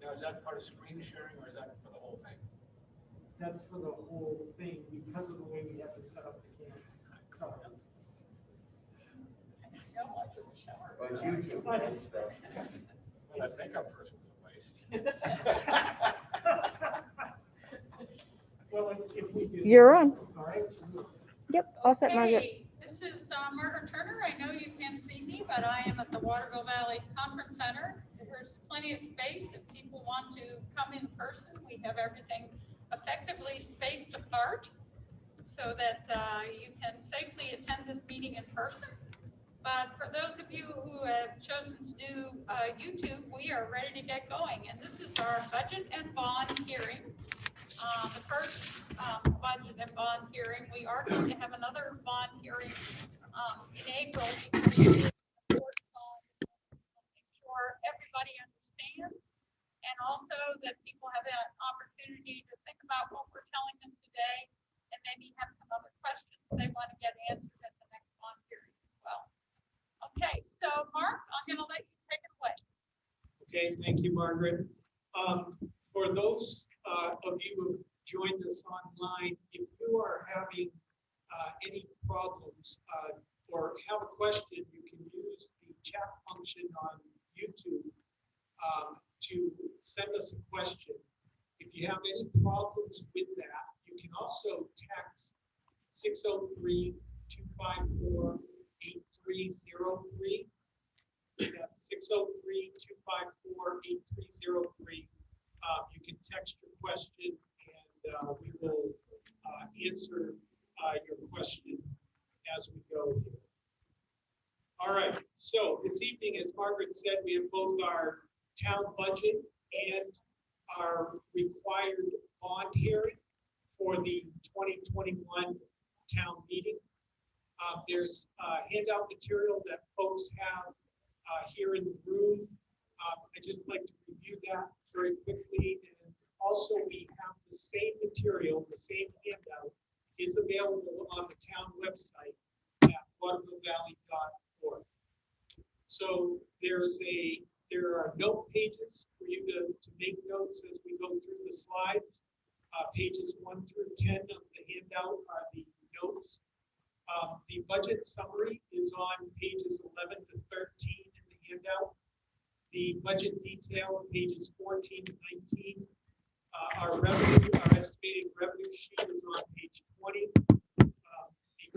Now, is that part of screen sharing or is that for the whole thing? That's for the whole thing because of the way we have to set up the camera. Sorry. Well, it's YouTube. But- Well, that makeup person was a waste. Well, if we do. You're on. All right. Yep, all set, Margaret. Hey, this is Margaret Turner. I know you can't see me, but I am at the Waterville Valley Conference Center. There's plenty of space if people want to come in person. We have everything effectively spaced apart so that you can safely attend this meeting in person. But for those of you who have chosen to do YouTube, we are ready to get going. And this is our budget and bond hearing. The first budget and bond hearing. We are going to have another bond hearing in April because we make sure everybody understands and also that people have an opportunity to think about what we're telling them today and maybe have some other questions they want to get answered at the next bond hearing as well. Okay, so Mark, I'm going to let you take it away. Okay, thank you, Margaret. For those of you who joined us online, if you are having any problems or have a question, you can use the chat function on YouTube to send us a question. If you have any problems with that, you can also text 603-254-8303. That's 603-254-8303. You can text your question and we will answer your question as we go here. All right, so this evening, as Margaret said, we have both our town budget and our required bond hearing for the 2021 town meeting. There's handout material that folks have here in the room. I'd just like to review that very quickly. And also we have the same material, the same handout is available on the town website at watervillevalley.org. So there are note pages for you to make notes as we go through the slides. Pages 1 through 10 of the handout are the notes. The budget summary is on pages 11 to 13 in the handout. The budget detail on pages 14 to 19. Our estimated revenue sheet is on page 20. The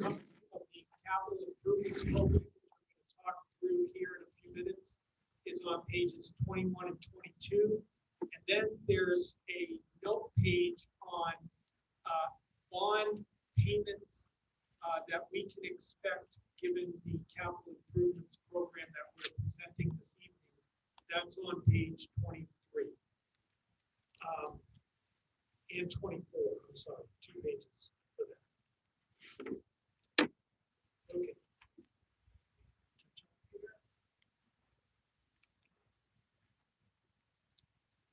company of the capital improvements program, which I'm going to talk through here in a few minutes, is on pages 21 and 22. And then there's a note page on bond payments that we can expect given the capital improvements program that we're presenting this evening. That's on page 23 and 24. I'm sorry, 2 pages for that. Okay.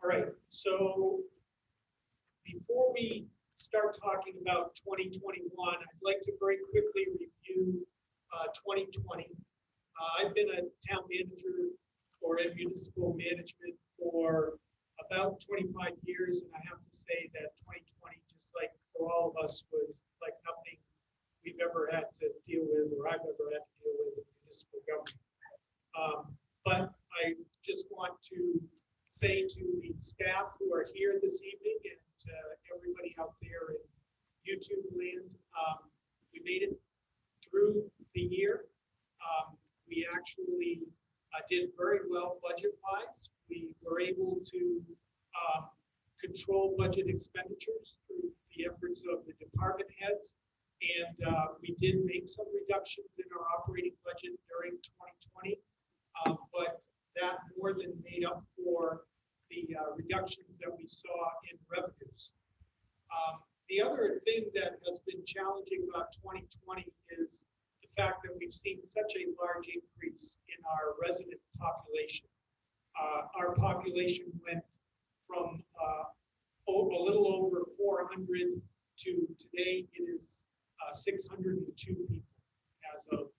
All right, so before we start talking about 2021, I'd like to very quickly review 2020. I've been a town manager or in municipal management for about 25 years, and I have to say that 2020, just like for all of us, was like nothing we've ever had to deal with or I've ever had to deal with in municipal government. But I just want to say to the staff who are here this evening and everybody out there in YouTube land, we made it through the year. We actually did very well budget-wise. We were able to control budget expenditures through the efforts of the department heads, and we did make some reductions in our operating budget during 2020, but that more than made up for the reductions that we saw in revenues. The other thing that has been challenging about 2020 is the fact that we've seen such a large increase in our resident population. Our population went from a little over 400 to today it is 602 people as of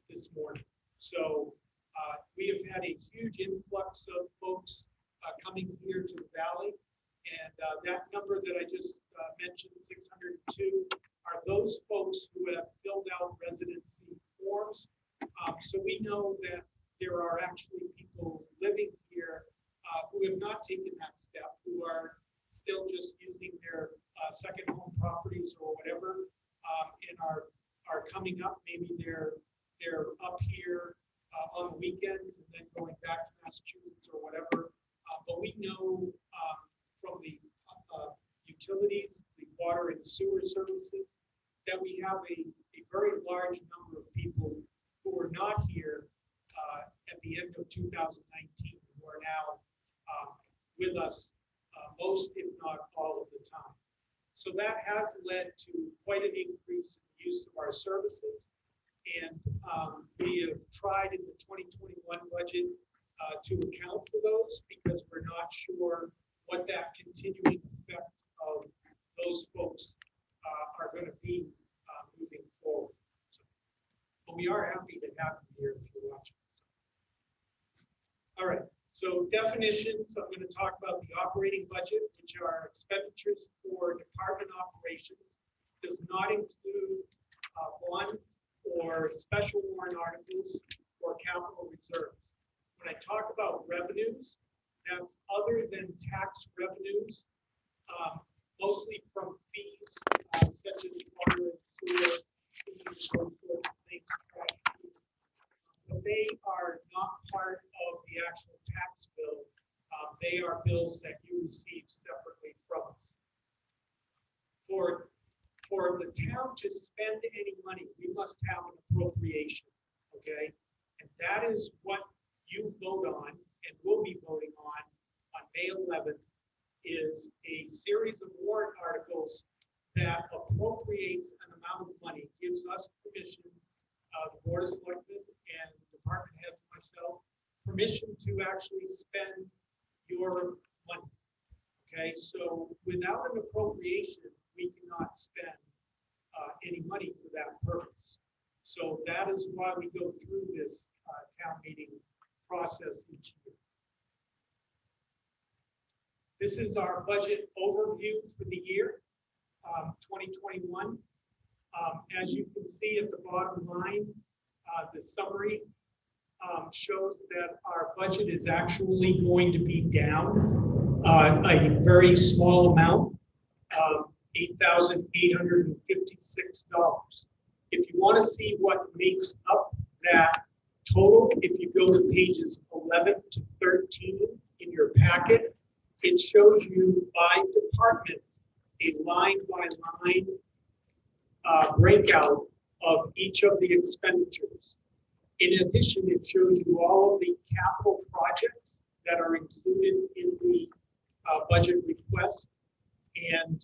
this morning. So we have had a huge influx of folks coming here to the valley. And that number that I just mentioned, 602, are those folks who have filled out residency forms. So we know that there are actually people living here who have not taken that step, who are still just using their second home properties or whatever, and are coming up. Maybe they're up here on the weekends and then going back to Massachusetts or whatever. But we know from the utilities, the water and sewer services, that we have a very large number of people who were not here at the end of 2019 who are now with us most, if not all of the time. So that has led to quite an increase in the use of our services. And we have tried in the 2021 budget to account for those, because we're not sure what that continuing effect of those folks are going to be moving forward. So, but we are happy to have you here if you're watching. All right, so definitions, I'm going to talk about the operating budget, which are expenditures for department operations. Does not include bonds or special warrant articles or capital reserves. When I talk about revenues, that's other than tax revenues, mostly from fees such as water and sewer, those sorts of things. But they are not part of the actual tax bill. They are bills that you receive separately from us. For the town to spend any money, we must have an appropriation, okay? And that is what you vote on and will be voting on May 11th, is a series of warrant articles that appropriates an amount of money, gives us permission, the Board of Selectmen and department heads and myself, permission to actually spend your money, okay? So without an appropriation, we cannot spend any money for that purpose. So that is why we go through this town meeting process each year. This is our budget overview for the year 2021. As you can see at the bottom line, the summary shows that our budget is actually going to be down a very small amount, $8,856. If you want to see what makes up that total, if you go to pages 11 to 13 in your packet, it shows you by department a line-by-line breakout of each of the expenditures. In addition, it shows you all of the capital projects that are included in the budget request. And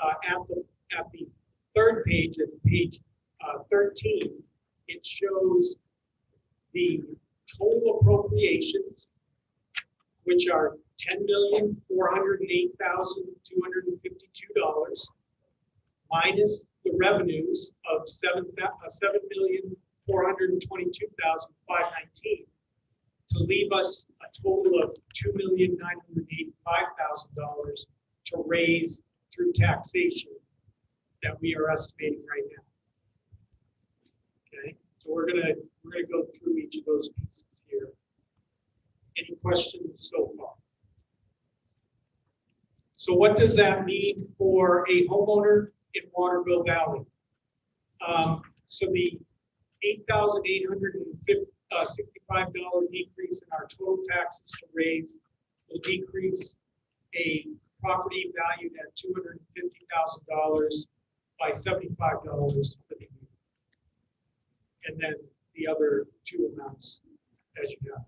at the third page, at page 13, it shows the total appropriations, which are $10,408,252 minus the revenues of $7,422,519 to leave us a total of $2,985,000 to raise through taxation that we are estimating right now. Okay, so we're gonna go through each of those pieces here. Any questions so far? So what does that mean for a homeowner in Waterville Valley? So the $8,865 decrease in our total taxes to raise will decrease a property valued at $250,000 by $75 for the year. And then the other two amounts as you have.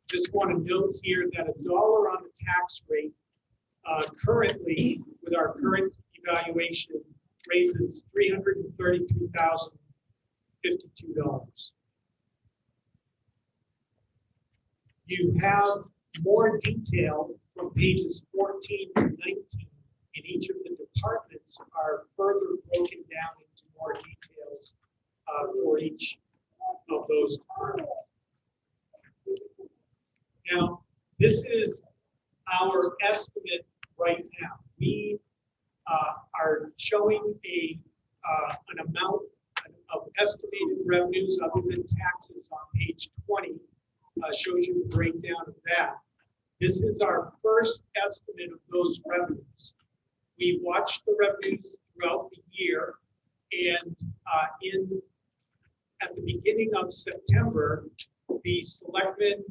Just want to note here that $1 on the tax rate currently, with our current evaluation, raises $333,052. You have more detail from pages 14 to 19 in each of the departments are further broken down into more details for each of those departments. Now, this is our estimate right now, we are showing an amount of estimated revenues other than taxes on page 20, shows you the breakdown of that. This is our first estimate of those revenues. We watched the revenues throughout the year, and at the beginning of September, the selectmen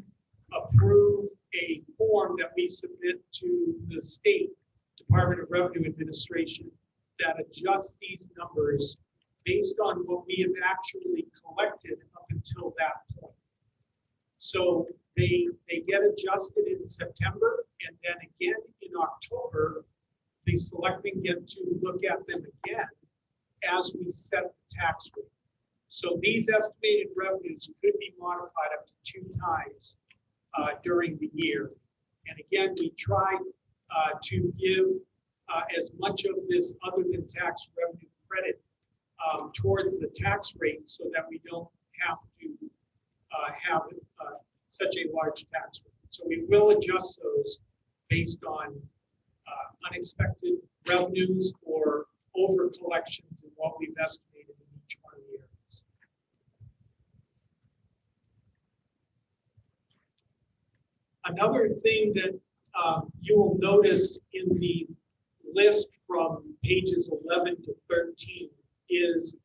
approved a form that we submit to the state Department of Revenue Administration that adjusts these numbers based on what we have actually collected up until that point. So they get adjusted in September, and then again in October, the selectmen get to look at them again as we set the tax rate. So these estimated revenues could be modified up to 2 times during the year. And again, we try to give as much of this other than tax revenue credit towards the tax rate so that we don't have to have such a large tax rate. So we will adjust those based on unexpected revenues or over collections in what we've estimated in each one of the areas. Another thing that you will notice in the list from pages 11 to 13 is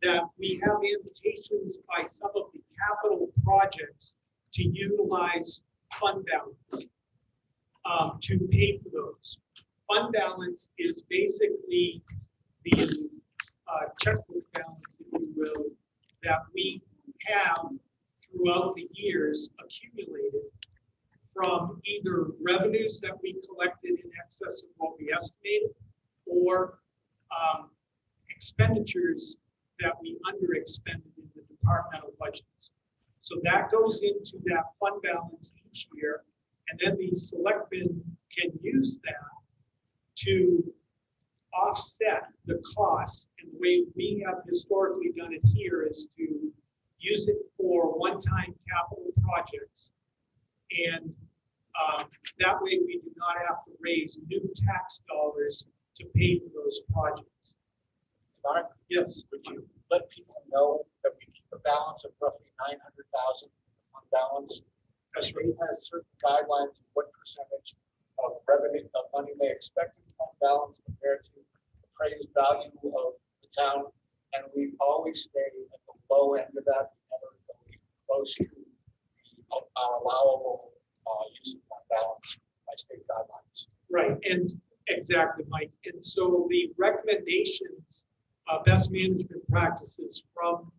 that we have invitations by some of the capital projects to utilize fund balance to pay for those. Fund balance is basically the checkbook balance, if you will, that we have throughout the years accumulated from either revenues that we collected in excess of what we estimated or expenditures that we underexpended in the departmental budgets. So that goes into that fund balance each year, and then the selectmen can use that to offset the costs. And the way we have historically done it here is to use it for one-time capital projects. And that way we do not have to raise new tax dollars to pay for those projects. Mark? Yes. Would you let people know that we keep a balance of roughly 900,000 on balance? The state has certain guidelines of what percentage of revenue, of money they expect in fund balance compared to the appraised value of the town, and we always stay at the low end of that, never go close to our allowable use of fund balance by state guidelines. Right, and exactly, Mike. And so the recommendations, best management practices from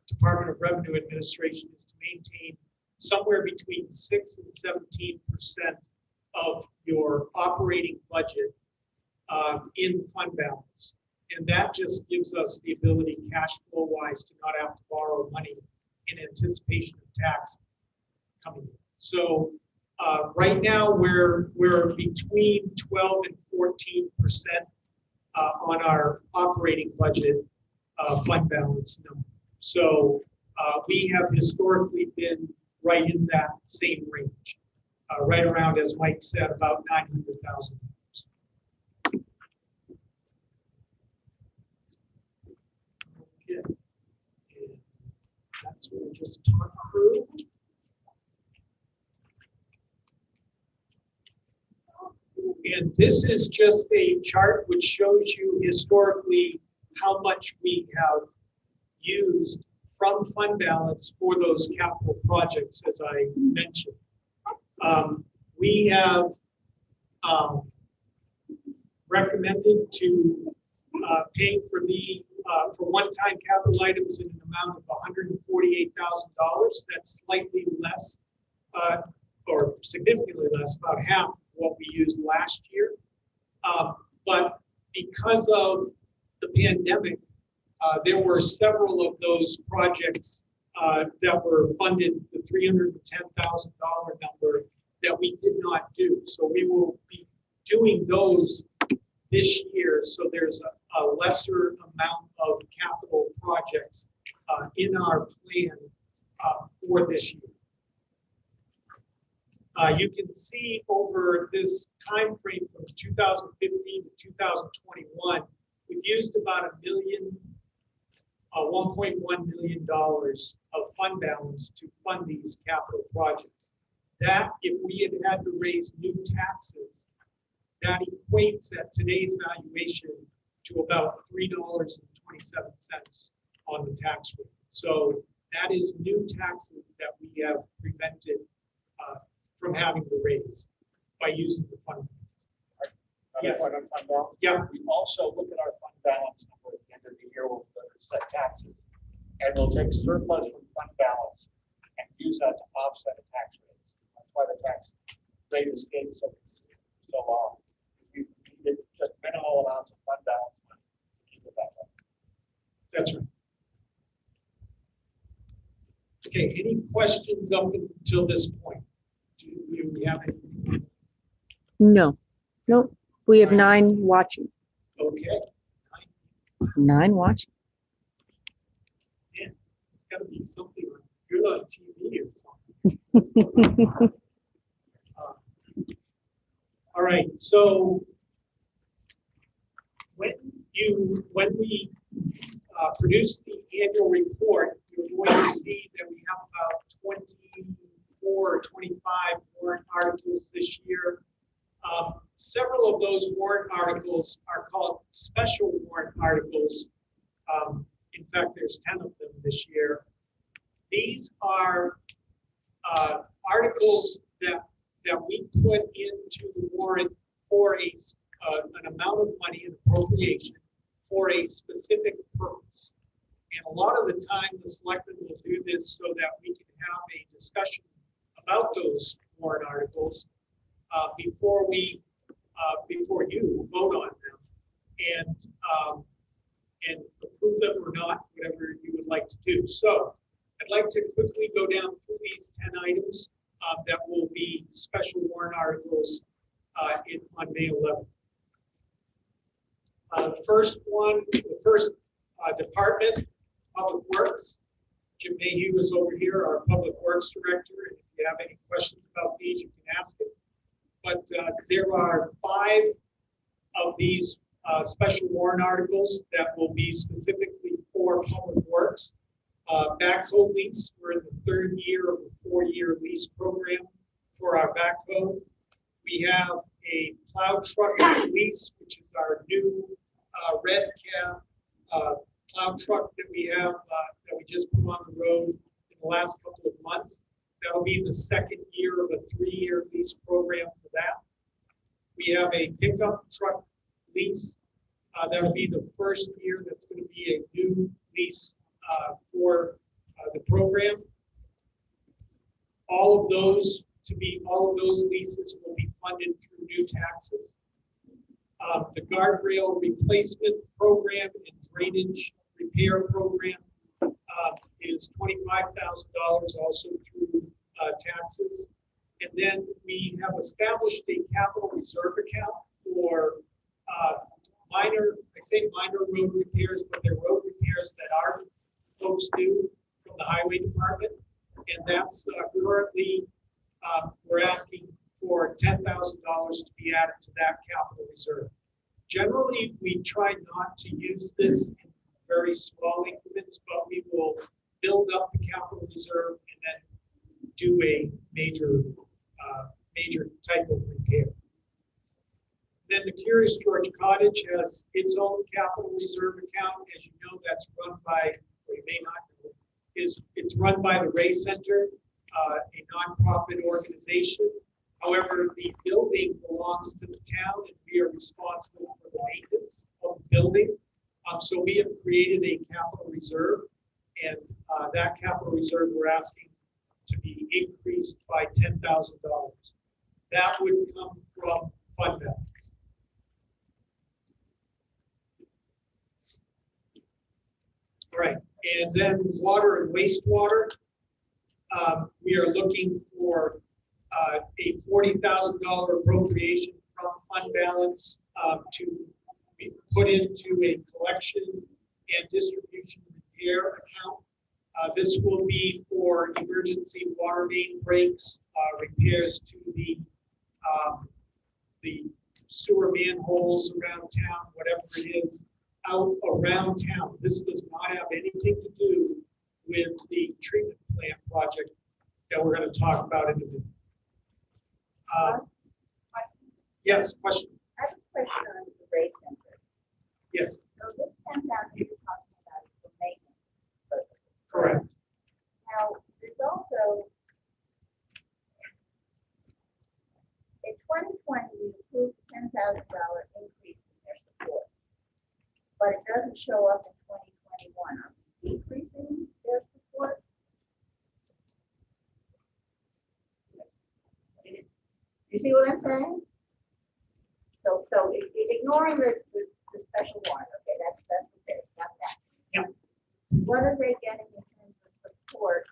Department of Revenue Administration is to maintain somewhere between 6 and 17% of your operating budget in fund balance. And that just gives us the ability, cash flow wise, to not have to borrow money in anticipation of taxes coming in. So right now we're between 12 and 14% on our operating budget fund balance number. So we have historically been right in that same range, right around, as Mike said, about $900,000. Okay. And that's what we just talked through. And this is just a chart which shows you historically how much we have used from fund balance for those capital projects, as I mentioned. We have recommended to pay for for one-time capital items in an amount of $148,000. That's slightly less, or significantly less, about half what we used last year. But because of the pandemic, there were several of those projects that were funded, the $310,000 number, that we did not do. So we will be doing those this year. So there's a lesser amount of capital projects in our plan for this year. You can see over this time frame from 2015 to 2021, we've used about $1.1 million of fund balance to fund these capital projects. That, if we had to raise new taxes, that equates at today's valuation to about $3.27 on the tax rate. So that is new taxes that we have prevented from having to raise by using the fund balance. Yes. Fund balance. Yeah. We also look at our fund balance number at the end of the year when we set taxes, and we'll take surplus from fund balance and use that to offset a tax rate. That's why the tax rate is staying so long. We needed just minimal amounts of fund balance money to keep it that way. That's right. Okay, any questions up until this point? Do we have any? No, nope. We have 9 watching. Okay. 9 watching. Yeah, it's got to be something good on TV or something. All right, so when we produce the annual report, you're going to see that we have about 24 or 25 warrant articles this year. Several of those warrant articles are called special warrant articles. In fact, there's 10 of them this year. These are articles that we put into the warrant for an amount of money, an appropriation, for a specific purpose. And a lot of the time, the selectmen will do this so that we can have a discussion about those warrant articles before you vote on them and approve them or not, whatever you would like to do. So I'd like to quickly go down through these 10 items that will be special warrant articles on May 11th. The first department, Public Works. Jim Mayhew is over here, our Public Works Director, and if you have any questions about these, you can ask him. But there are 5 of these special warrant articles that will be specifically for Public Works. Backhoe lease, we're in the 3rd year of a 4-year lease program for our backhoe. We have a plow truck lease, which is our new red cab plow truck that we have that we just put on the road in the last couple of months. That'll be the 2nd year of a 3-year lease program for that. We have a pickup truck lease. That'll be the 1st year that's going to be a new lease for the program. All of those leases will be funded through new taxes. The guardrail replacement program and drainage repair program is $25,000 also through taxes. And then we have established a capital reserve account for minor road repairs, but they're road repairs that our folks do from the highway department. And that's currently, we're asking for $10,000 to be added to that capital reserve. Generally, we try not to use this in very small increments, but we will build up the capital reserve and then do a major type of repair. Then the Curious George Cottage has its own capital reserve account. As you know, that's run by, or you may not know, it's run by the Ray Center, a nonprofit organization. However, the building belongs to the town and we are responsible for the maintenance of the building. So we have created a capital reserve, and that capital reserve we're asking to be increased by $10,000. That would come from fund balance. All right, and then water and wastewater. We are looking for a $40,000 appropriation from fund balance to be put into a collection and distribution repair account. This will be for emergency water main breaks, repairs to the sewer manholes around town, whatever it is, out around town. This does not have anything to do with the treatment plant project that we're going to talk about in a minute. Yes, question? I have a question on the Ray Center. Yes, So this 10,000 you're talking about is for maintenance purposes. correct. Now, there's also, in 2020, we approved a $10,000 increase in their support. But it doesn't show up in 2021. Are we decreasing their support? You see what I'm saying? So ignoring the special warrant, okay, that's okay, got that. Yeah. What are they getting in terms of support?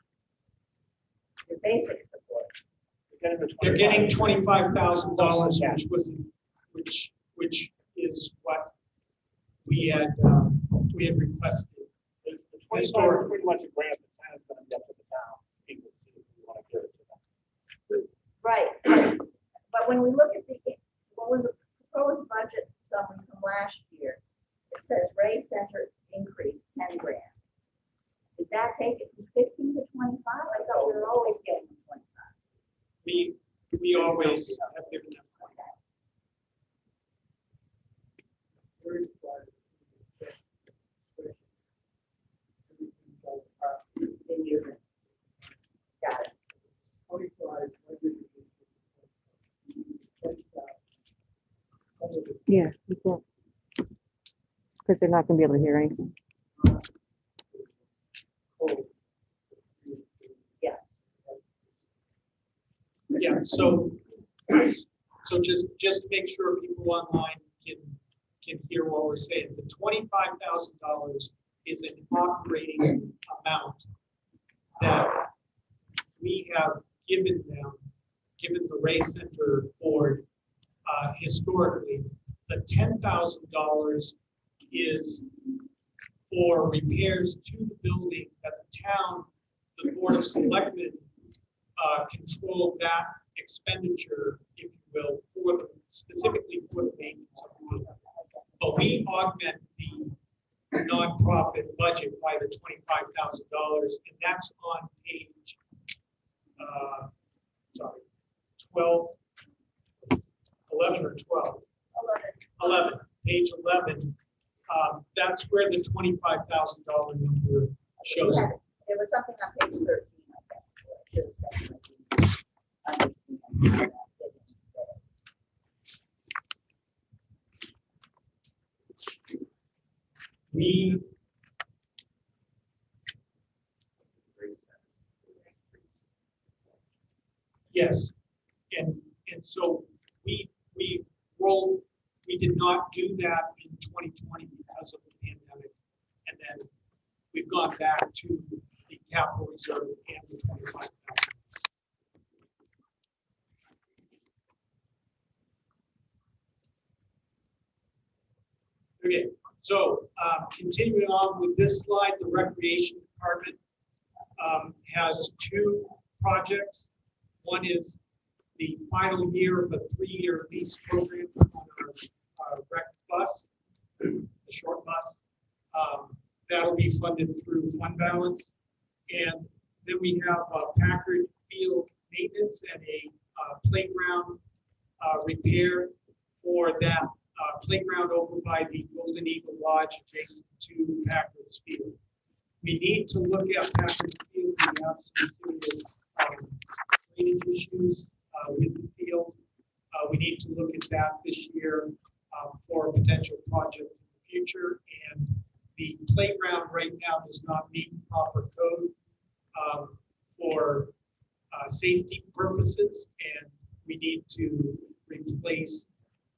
The basic support. They're getting $25,000, which is what we had requested. The 25 is pretty much a grant the town is going to get to the town. People see if we want to give it to them. Right, but when we look at what was the proposed budget summary from last year, it says Ray Center increase 10 grand. Did that take it from 15 to 25? I thought we were always getting 25. We always have given them. Got it. Yeah, you can't. Because they're not gonna be able to hear anything. Yeah, so just to make sure people online can hear what we're saying, the $25,000 is an operating amount that we have given the Ray Center board historically. The $10,000 is for repairs to the building that the town, the Board of Selectmen, control that expenditure, if you will, specifically for the maintenance of the building. But we augment the nonprofit budget by the $25,000, and that's on page 12, 11 or 12. 11, page 11. That's where the $25,000 number shows up. There was something on page 13, I guess. It should have said. Yes, and so we did not do that in 2020 because of the pandemic, and then we've gone back to the capital reserve and the 25,000. Okay, so continuing on with this slide, the Recreation Department has two projects. One is the final year of a 3-year lease program on our rec bus, the short bus. That'll be funded through fund balance. And then we have Packard Field maintenance and a playground repair for that playground over by the Golden Eagle Lodge adjacent to Packard's Field. We need to look at Packard's Field. We have some serious drainage issues with the field. We need to look at that this year for a potential project in the future. And the playground right now does not meet proper code for safety purposes, and we need to replace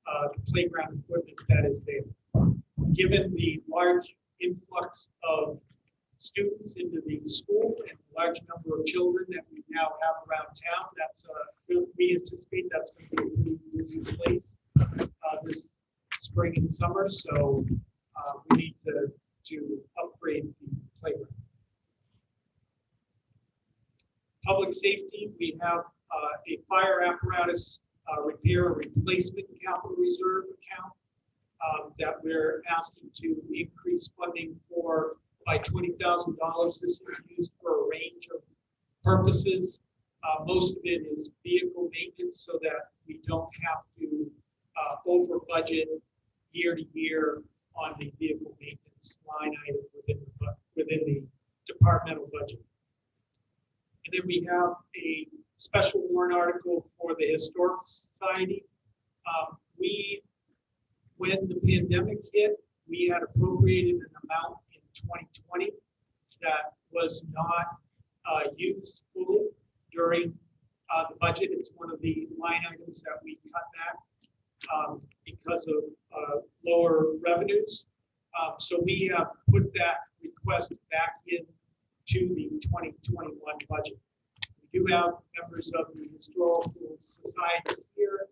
the playground equipment that is there. Given the large influx of students into the school and the large number of children that we now have around town, we anticipate that's going to be a pretty busy place this spring and summer. So we need to upgrade the playground. Public safety, we have a fire apparatus repair and replacement capital reserve account that we're asking to increase funding for by $20,000. This is used for a range of purposes. Most of it is vehicle maintenance so that we don't have to over budget year to year on the vehicle maintenance line item within the departmental budget. And then we have a special warrant article for the Historical Society. When the pandemic hit, we had appropriated an amount in 2020 that was not used fully during the budget. It's one of the line items that we cut back because of lower revenues. So we have put that request back into the 2021 budget. We do have members of the Historical Society here,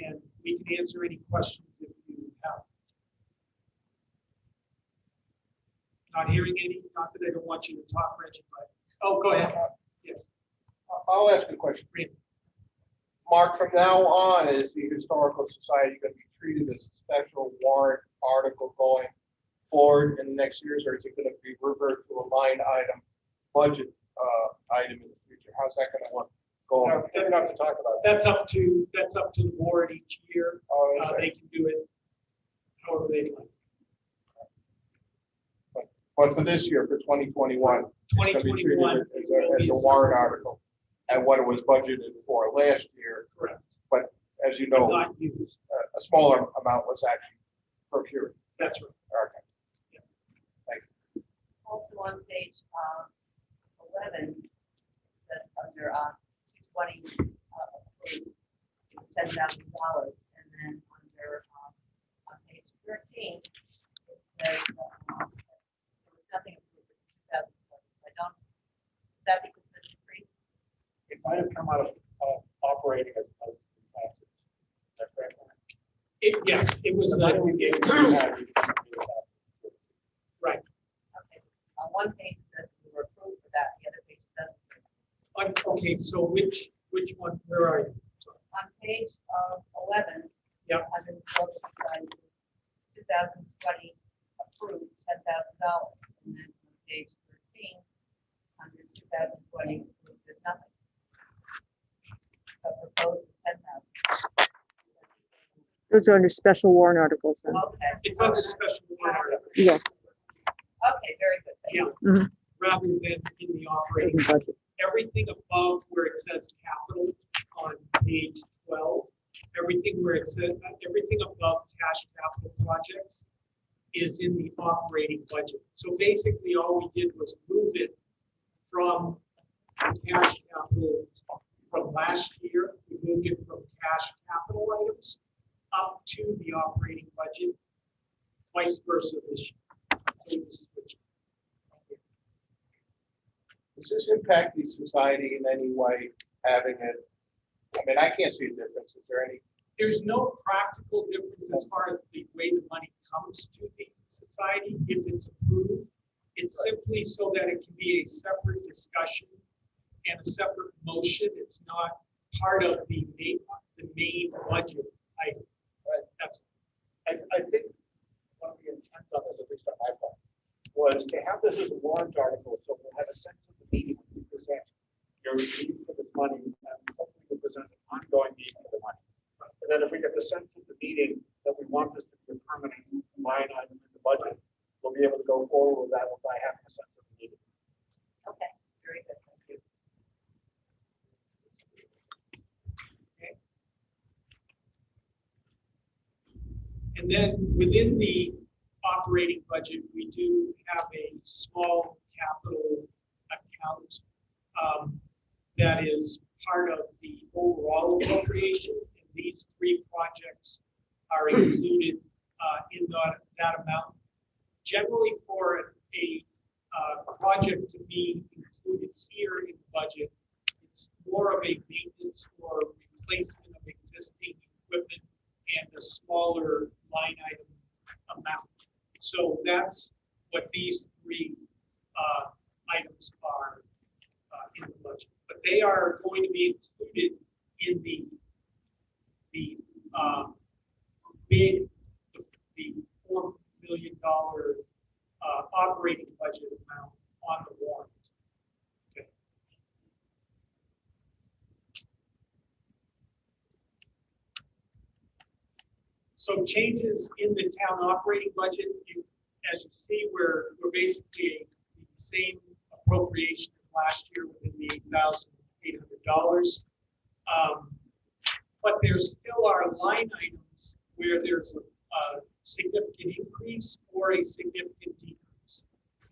and we can answer any questions if you have. Not hearing any, not that I don't want you to talk, Reggie, but, oh, go ahead. Yes. I'll ask you a question. Mark, from now on, is the Historical Society going to be treated as a special warrant article going forward in the next years, or is it going to be reverted to a line item budget item in the future? How's that going to work? We don't have to talk about that. That's up to the board each year. They can do it however they like. But for this year, for 2021, it's going to be treated 2021 as a warrant article and what it was budgeted for last year. Correct. But as you know, Not used. a smaller amount was actually procured. That's right. Okay. Yeah. Thank you. Also on page 11, it says under 220, it's $10,000, and then under on page 13, it says there was nothing approved for 2020. So I don't. Is that because of the decrease? It might have come out of operating as taxes. Is that correct? Yes, it was. The money we gave you, we had, we didn't do that. Right. Okay. On one page it says we were approved for that. The other page doesn't say that. Okay, so which one? Where are you? On page 11, Yep. under the Historical Society, 2020 approved $10,000, and then on page 13, under 2020 approved there's nothing. But proposed is 10,000. Those are under special warrant articles. Then. Okay. It's under special warrant article. Yeah. Okay, very good. Thank you. Yeah. Mhm. Rather than in the operating In budget. everything above where it says capital on page 12, everything where it says, everything above cash capital projects is in the operating budget. So basically all we did was move it from cash capital from last year. We moved it from cash capital items up to the operating budget, vice versa this year. So we just switched. Does this impact the society in any way, having it? I mean, I can't see a difference. Is there any? There's no practical difference as far as the way the money comes to the society if it's approved. It's simply so that it can be a separate discussion and a separate motion. It's not part of the main budget item. Right. That's I think one of the intents on this, at least on my part, was to have this as a warrant article, so we'll have a sense of the meeting when we present your need for this money, and hopefully we'll present an ongoing need for the money. And then if we get the sense of the meeting that we want this to be a permanent line item in the budget, we'll be able to go forward with that by having a sense of the meeting. Okay, very good. Thank you. okay. And then within the operating budget, we do have a small capital account that is part of the overall appropriation. And these three projects are included in that amount. Generally, for a project to be included here in the budget, it's more of a maintenance or replacement of existing equipment and a smaller line item amount. So that's what these three items are in the budget. But they are going to be included in the bid, the $4 million operating budget amount on the warrant. Okay. So changes in the town operating budget, as you see, we're basically the same appropriation as last year within the $8,800. But there still are line items where there's a significant increase or a significant decrease.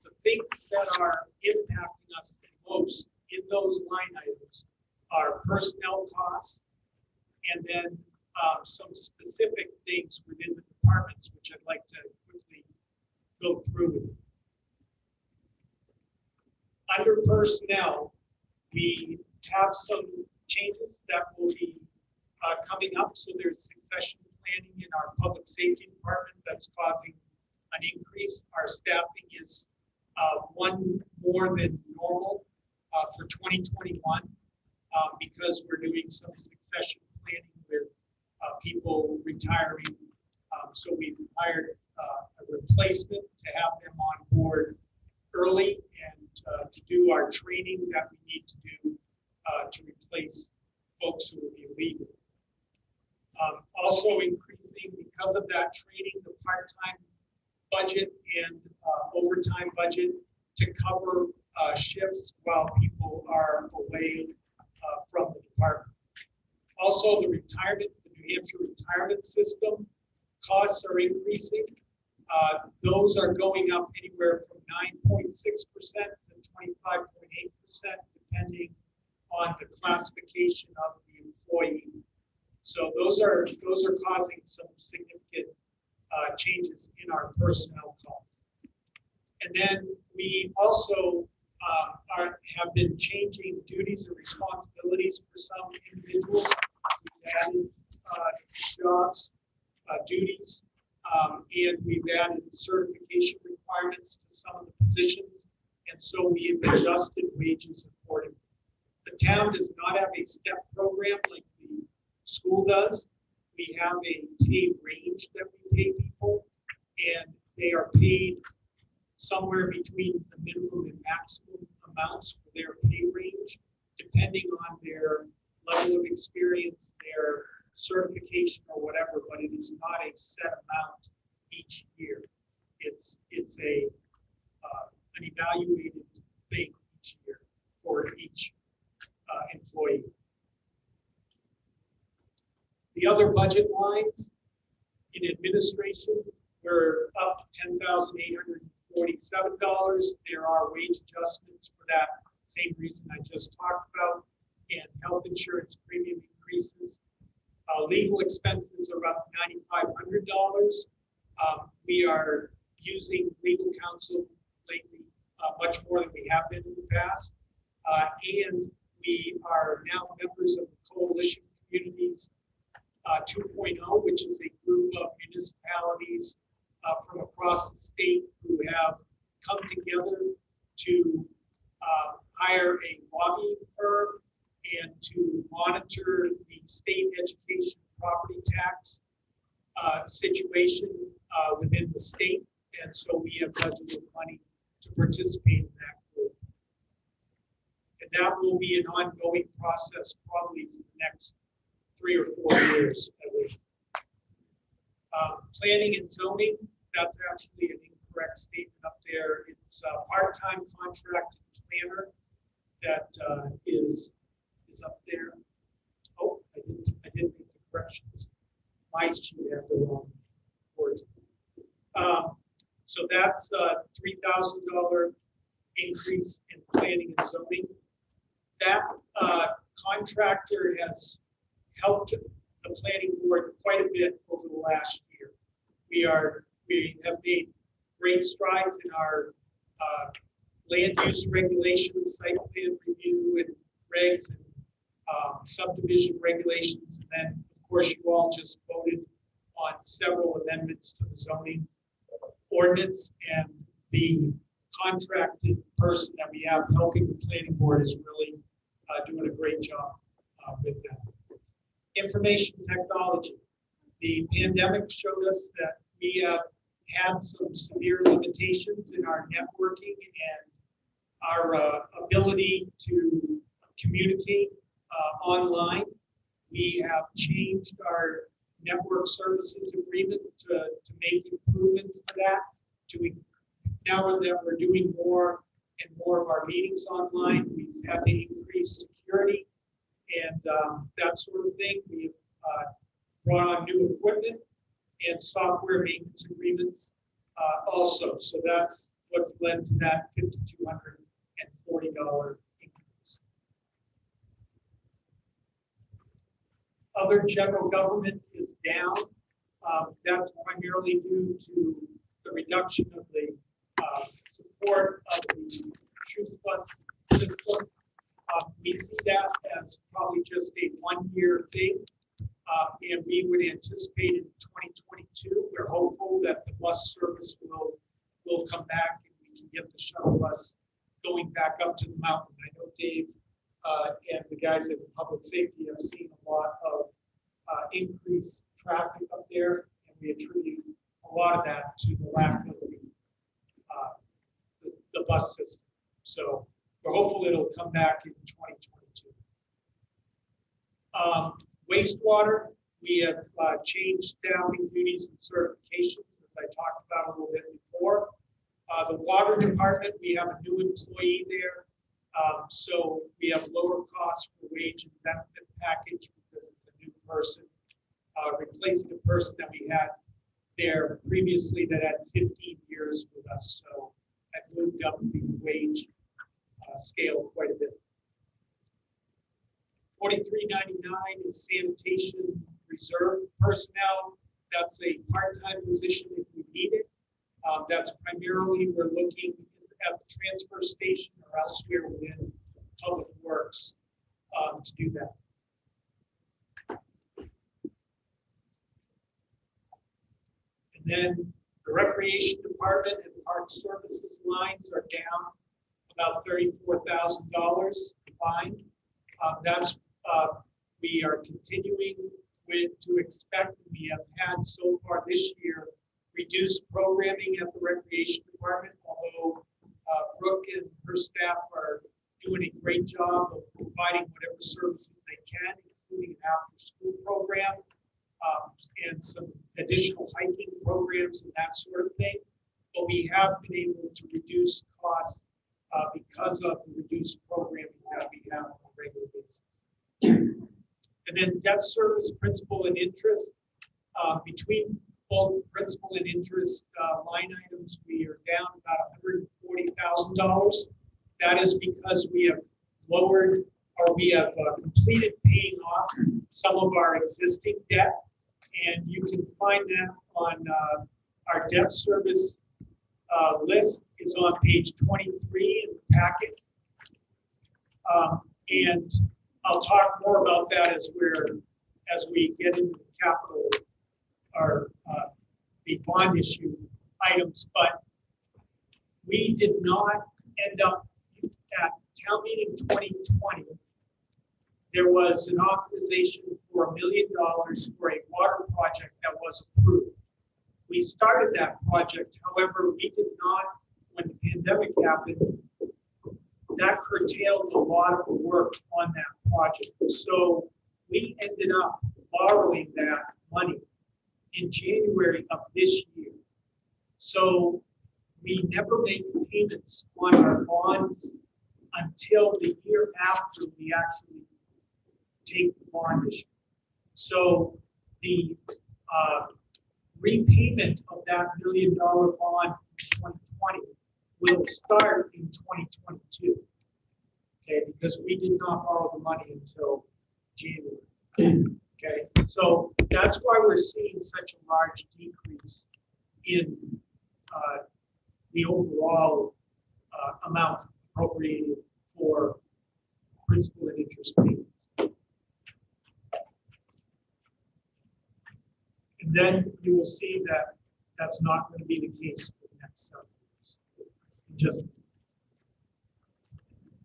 The things that are impacting us the most in those line items are personnel costs and then some specific things within the departments, which I'd like to quickly go through. Under personnel, we have some changes that will be coming up. So there's succession planning in our public safety department that's causing an increase. Our staffing is one more than normal for 2021 because we're doing some succession planning with people retiring. So we've hired a replacement to have them on board early and to do our training that we need to do to replace folks who will be leaving. Also increasing because of that training, the part-time budget and overtime budget to cover shifts while people are away from the department. Also, the retirement, the New Hampshire retirement system costs are increasing. Those are going up anywhere from 9.6% to 25.8%, depending on the classification of the employee. So those are causing some significant changes in our personnel costs. And then we also have been changing duties and responsibilities for some individuals. We've added jobs, duties, and we've added certification requirements to some of the positions. And so we have adjusted wages accordingly. The town does not have a step program like the school does. We have a paid range that we pay people, and they are paid somewhere between the minimum and maximum amounts for their pay range, depending on their level of experience, their certification or whatever, but it is not a set amount each year. It's an evaluated thing each year for each employee. The other budget lines in administration, we're up $10,847. There are wage adjustments for that same reason I just talked about, and health insurance premium increases. Legal expenses are up $9,500. We are using legal counsel lately much more than we have been in the past. And we are now members of the Coalition Communities 2.0, which is a group of municipalities from across the state who have come together to hire a lobbying firm and to monitor the state education property tax situation within the state. And so we have budgeted money to participate in that group. And that will be an ongoing process probably for the next 3 or 4 years at least. Planning and zoning, that's actually an incorrect statement up there. It's a part-time contracted planner that is up there. Oh, I didn't make the corrections. My sheet had the wrong words. So that's a $3,000 increase in planning and zoning. That contractor has helped the planning board quite a bit over the last year. We have made great strides in our land use regulations, site plan review and regs, and subdivision regulations. And then, of course, you all just voted on several amendments to the zoning ordinance, and the contracted person that we have helping the planning board is really doing a great job with that. Information technology. The pandemic showed us that we have had some severe limitations in our networking and our ability to communicate online. We have changed our network services agreement to make improvements to that. Now that we're doing more and more of our meetings online, we've had to increase security and that sort of thing. We've brought on new equipment and software maintenance agreements also. So that's what's led to that $5,240 increase. Other general government is down. That's primarily due to the reduction of the support of the Truth Plus system. We see that as probably just a one-year thing, and we would anticipate in 2022. We're hopeful that the bus service will come back and we can get the shuttle bus going back up to the mountain. I know Dave and the guys at Public Safety have seen a lot of increased traffic up there, and we attribute a lot of that to the lack of the bus system. So we're hopeful it'll come back in 2022. Wastewater, we have changed staffing duties and certifications, as I talked about a little bit before. The water department, we have a new employee there. So we have lower costs for wage and benefit package because it's a new person, replacing the person that we had there previously that had 15 years with us. So that moved up the wage scale quite a bit. $43.99 is sanitation reserve personnel. That's a part-time position if we need it. That's primarily we're looking at the transfer station or elsewhere within public works to do that. And then the recreation department and park services lines are down about $34,000 combined. That's we are continuing to expect. We have had so far this year reduced programming at the recreation department, although Brooke and her staff are doing a great job of providing whatever services they can, including an after-school program and some additional hiking programs and that sort of thing. But we have been able to reduce costs because of the reduced programming that we have on a regular basis. And then debt service, principal and interest. Between both principal and interest line items, we are down about $140,000. That is because we have lowered or we have completed paying off some of our existing debt. And you can find that on our debt service list is on page 23 in the packet. And I'll talk more about that as we get into the capital or the bond issue items. But we did not end up at town meeting 2020. There was an authorization for $1 million for a water project that was approved. We started that project, however, we did not, when the pandemic happened, that curtailed a lot of the work on that project. So we ended up borrowing that money in January of this year. So we never made payments on our bonds until the year after we actually take the bond issue. So the repayment of that $1 million bond in 2020 will start in 2022. Okay, because we did not borrow the money until January. Okay, so that's why we're seeing such a large decrease in the overall amount appropriated for principal and interest payments. And then you will see that that's not going to be the case for the next 7 years. Just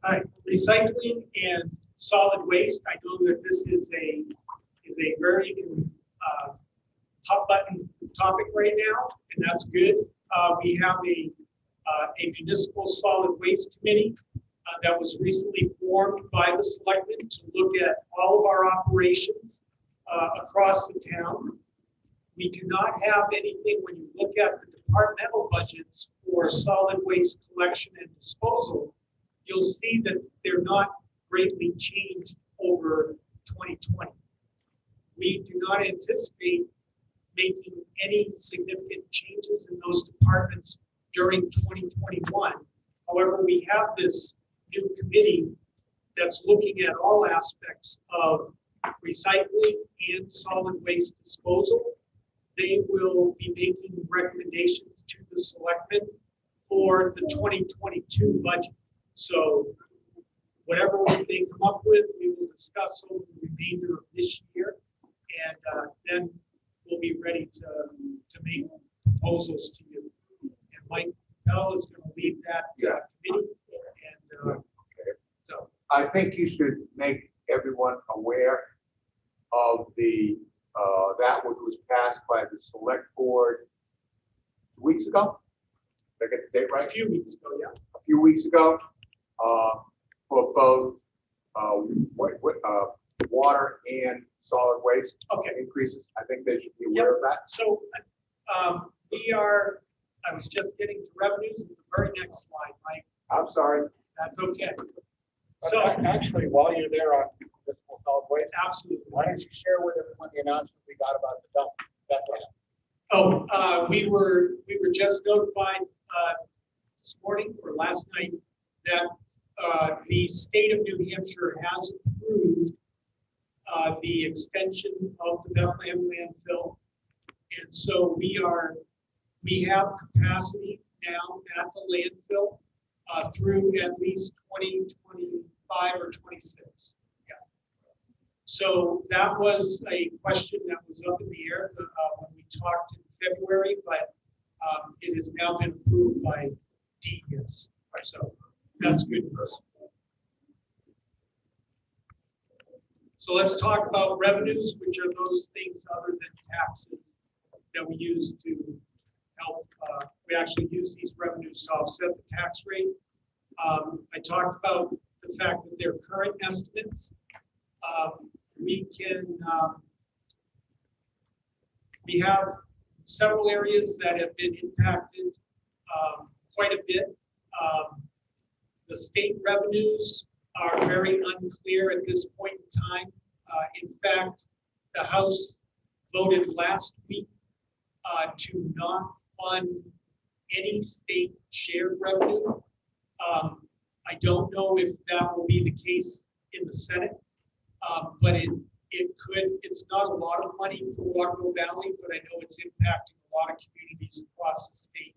all right, recycling and solid waste. I know that this is a very hot button topic right now, and that's good. We have a municipal solid waste committee that was recently formed by the selectmen to look at all of our operations across the town. We cannot have anything, when you look at the departmental budgets for solid waste collection and disposal, you'll see that they're not greatly changed over 2020. We do not anticipate making any significant changes in those departments during 2021. However, we have this new committee that's looking at all aspects of recycling and solid waste disposal. They will be making recommendations to the selectmen for the 2022 budget. So whatever they come up with, we will discuss over the remainder of this year, and then we'll be ready to make proposals to you. And Mike Bell is going to lead that committee. And so I think you should make everyone aware of the that which was passed by the select board 2 weeks ago. Did I get the date right? a few weeks ago, yeah. A few weeks ago, for both water and solid waste increases. I think they should be aware of that. So I was just getting to revenues. It's the very next slide, Mike. I'm sorry. That's okay. So actually, while you're there on municipal solid waste, Absolutely. why don't you share with everyone the announcement we got about the dump? We were just notified this morning or last night that the state of New Hampshire has approved the extension of the Bethlehem landfill, and so we have capacity now at the landfill through at least 2025 or 26. Yeah. So that was a question that was up in the air when we talked in February, but it has now been approved by DES. So that's good for us. So let's talk about revenues, which are those things other than taxes that we use to help. We actually use these revenues to offset the tax rate. I talked about the fact that they're current estimates. We have several areas that have been impacted quite a bit. The state revenues are very unclear at this point in time. In fact, the House voted last week to not fund any state shared revenue. I don't know if that will be the case in the Senate, but it could. It's not a lot of money for Waterville Valley, but I know it's impacting a lot of communities across the state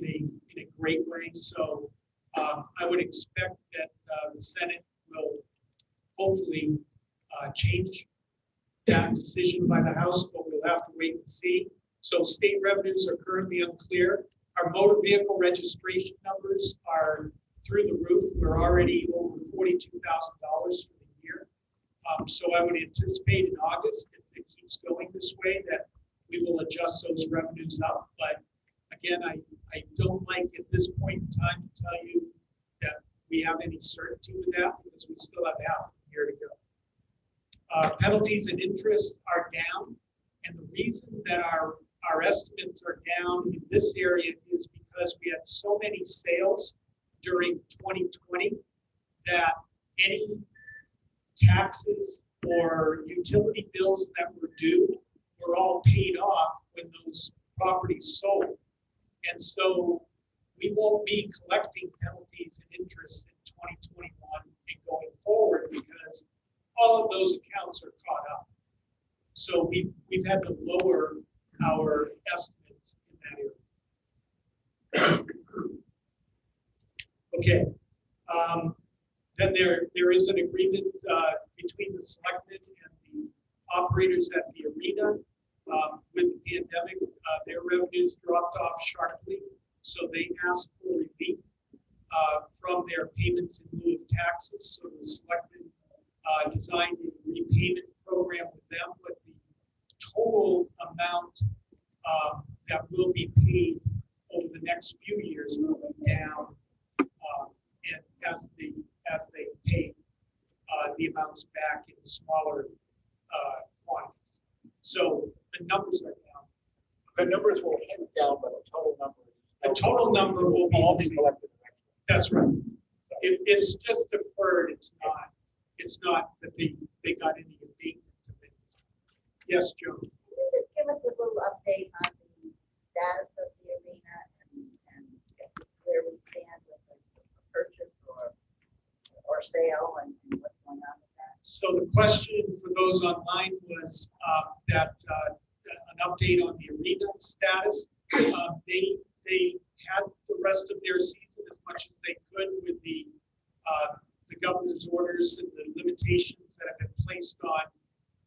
in a great way. So I would expect that the Senate will hopefully change that decision by the House, but we'll have to wait and see. So state revenues are currently unclear. Our motor vehicle registration numbers are through the roof. We're already over $42,000 for the year. So I would anticipate in August, if it keeps going this way, that we will adjust those revenues up. But again, I don't like at this point in time to tell you that we have any certainty with that, because we still have half a year to go. Penalties and interest are down, and the reason that our estimates are down in this area is because we had so many sales during 2020 that any taxes or utility bills that were due were all paid off when those properties sold. And so we won't be collecting penalties and interest in 2021 and going forward, because all of those accounts are caught up. So we've had to lower our estimates in that area. Okay. Then there is an agreement between the selectmen and the operators at the arena. With the pandemic, their revenues dropped off sharply, so they asked for relief from their payments in lieu of taxes. So the selectmen designed a repayment program with them, but the total amount that will be paid over the next few years will be down, and as they pay the amounts back in smaller quantities. So the numbers are down. The numbers will head down, but The total number will be all the be same. collected. That's right. It's just deferred. It's not that they got any abatement of it. Yes, Joe. Can you just give us a little update on the status of the arena and where we stand with the purchase or sale and what's going on with that? So the question for those online was that an update on the arena status. They had the rest of their season as much as they could with the governor's orders and the limitations that have been placed on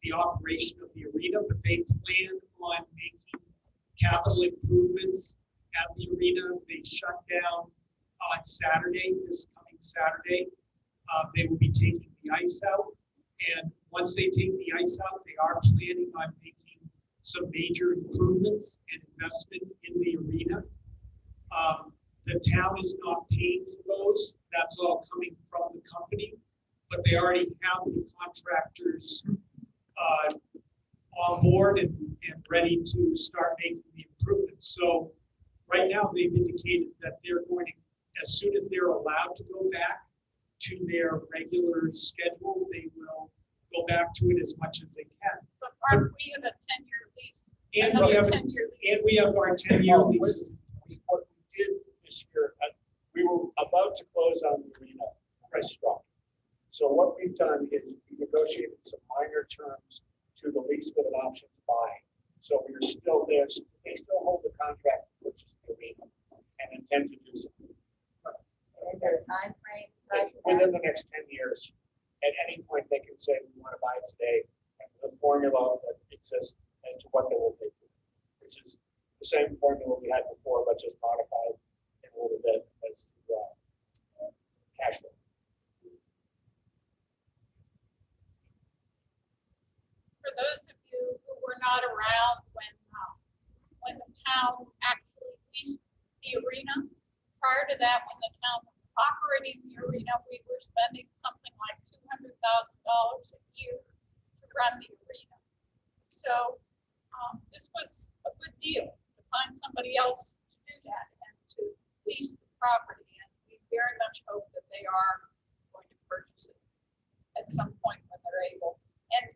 the operation of the arena, but they plan on making capital improvements at the arena. They shut down on Saturday, this coming Saturday. They will be taking the ice out. And once they take the ice out, they are planning on making some major improvements and investment in the arena. The town is not paying for those. That's all coming from the company, but they already have the contractors on board and ready to start making the improvements. So right now they've indicated that they're going to, as soon as they're allowed to go back to their regular schedule, they will go back to it as much as they can. But aren't we in a 10-year lease? And Another we have, 10-year lease. and we have our 10-year No, lease. What we did this year, we were about to close on the arena price struck. So what we've done is we negotiated some minor terms to the lease with an option to buy. So we're still there. They still hold the contract to purchase the arena and intend to do so. Is there a time frame? It's within the next 10 years. At any point, they can say, we want to buy it today. And the formula that exists as to what they will pay for, which is the same formula we had before, but just modified in a little bit as to cash flow. For those of you who were not around when the town actually leased the arena, prior to that, when the town was operating the arena, we were spending something like $200,000 a year to run the arena. So this was a good deal to find somebody else to do that and to lease the property. And we very much hope that they are going to purchase it at some point when they're able. And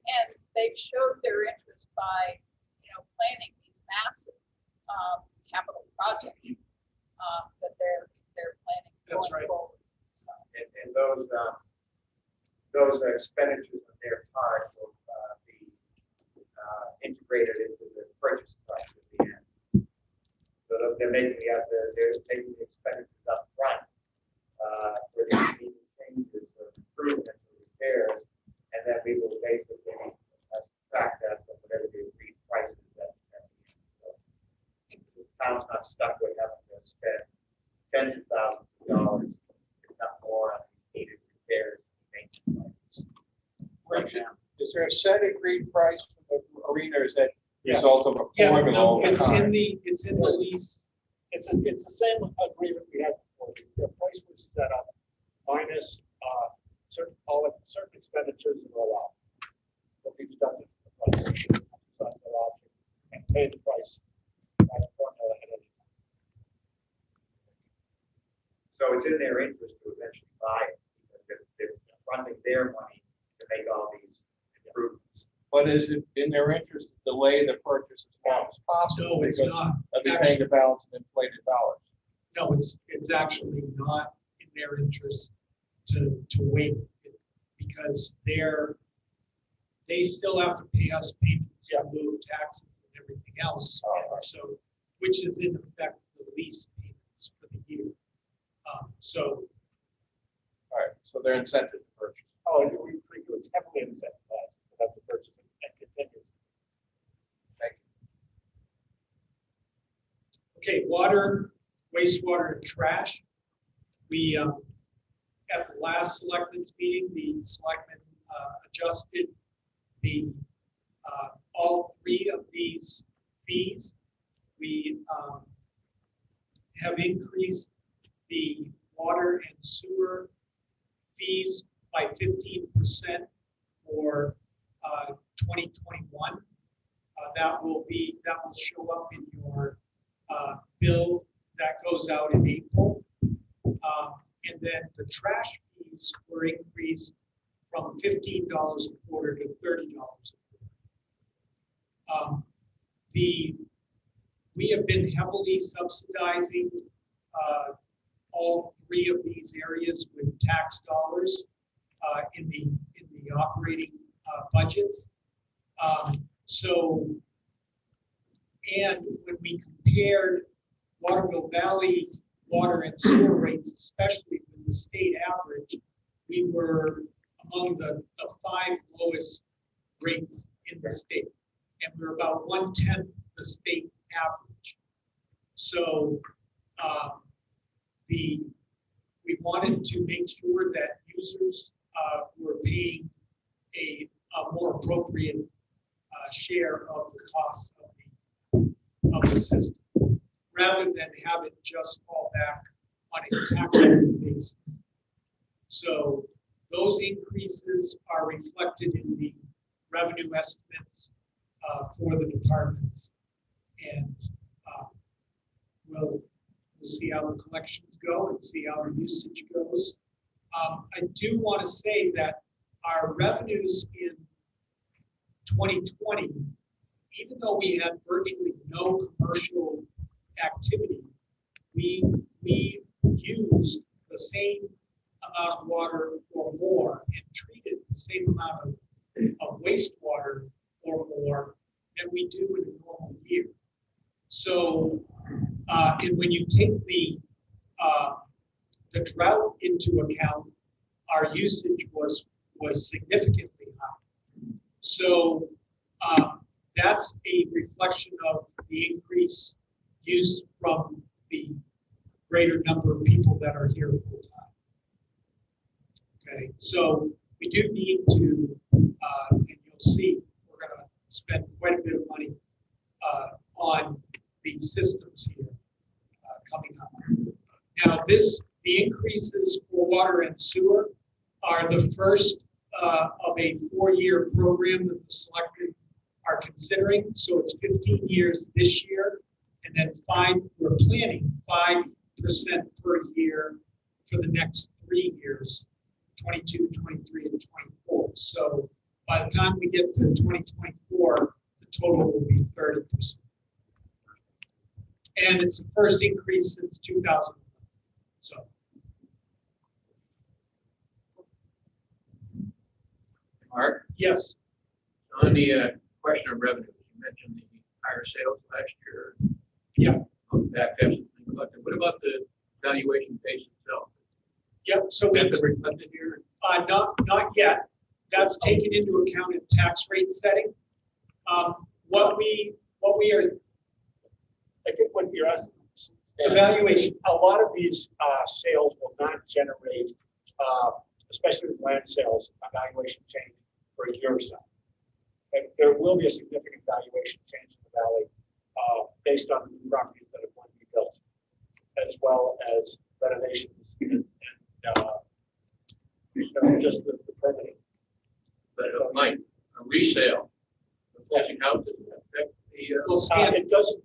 they've showed their interest by, planning these massive capital projects that they're planning That's going right. forward. So, And those expenditures on their part will be integrated into the purchase price at the end. So they're taking the expenditures up front for the changes or improvements or repairs, and then we will basically subtract that from whatever the agreed price is at the end. So the town's not stuck with having to spend tens of thousands of dollars, if not more, on needed repairs and maintenance. Right now. Is there a set agreed price for the arena, or is that Yes. result of a Yes, formula no, over time? it's in the lease. It's the same agreement we had before. The price was set up minus certain expenditures that are allowed. What we've done is the price, exercise their option, and pay the price. That's formula at any time. So it's in their interest to eventually buy it, because they're fronting their money to make all these improvements. But is it in their interest to delay the purchase as long as possible? No, it's Because not. they'll be paying the balance in inflated dollars. No, it's actually not in their interest to wait, because they still have to pay us payments in lieu of taxes and everything else. And so, which is in effect the lease payments for the year. So All right, so they're incented to purchase. Oh, it's heavily incentivized to have to purchase and continue. Thank you. okay, water, wastewater, and trash. We, at the last selectmen's meeting, the selectmen adjusted the, all three of these fees. We have increased the water and sewer fees by 15% for 2021. That will show up in your bill that goes out in April. And then the trash fees were increased from $15 a quarter to $30 a quarter. We have been heavily subsidizing all three of these areas with tax dollars in the operating budgets. And when we compared Waterville Valley water and sewer rates, especially with the state average, we were among the 5 lowest rates in the state. And we're about 1/10 the state average. So we wanted to make sure that users were paying a more appropriate share of the costs of the system, rather than have it just fall back on a tax rate basis. So those increases are reflected in the revenue estimates for the departments. And we'll see how the collections go and see how the usage goes. I do want to say that our revenues in 2020, even though we had virtually no commercial activity, we used the same amount of water or more and treated the same amount of wastewater or more than we do in a normal year. So, and when you take the drought into account, our usage was significantly high. So that's a reflection of the increased use from the greater number of people that are here full time. Okay, so we do need to, and you'll see, we're going to spend quite a bit of money on the systems here coming up. Now, the increases for water and sewer are the first of a 4-year program that the selectmen are considering. So it's 15 years this year, and then we're planning 5% per year for the next 3 years, 22, 23, and 24. So by the time we get to 2024, the total will be 30%. And it's the first increase since 2000. So. Mark, Yes. on the question of revenue, you mentioned the higher sales last year. Yeah. Back has been collected. What about the valuation base itself? Yep. So Is that reflected here? not yet. That's taken into account in tax rate setting. What we are I think what you're asking, evaluation. a lot of these sales will not generate, especially with land sales, a valuation change for a year or so. And there will be a significant valuation change in the valley based on the new properties that are going to be built, as well as renovations and just the permitting. But Mike, a resale, the closing house doesn't affect the, It doesn't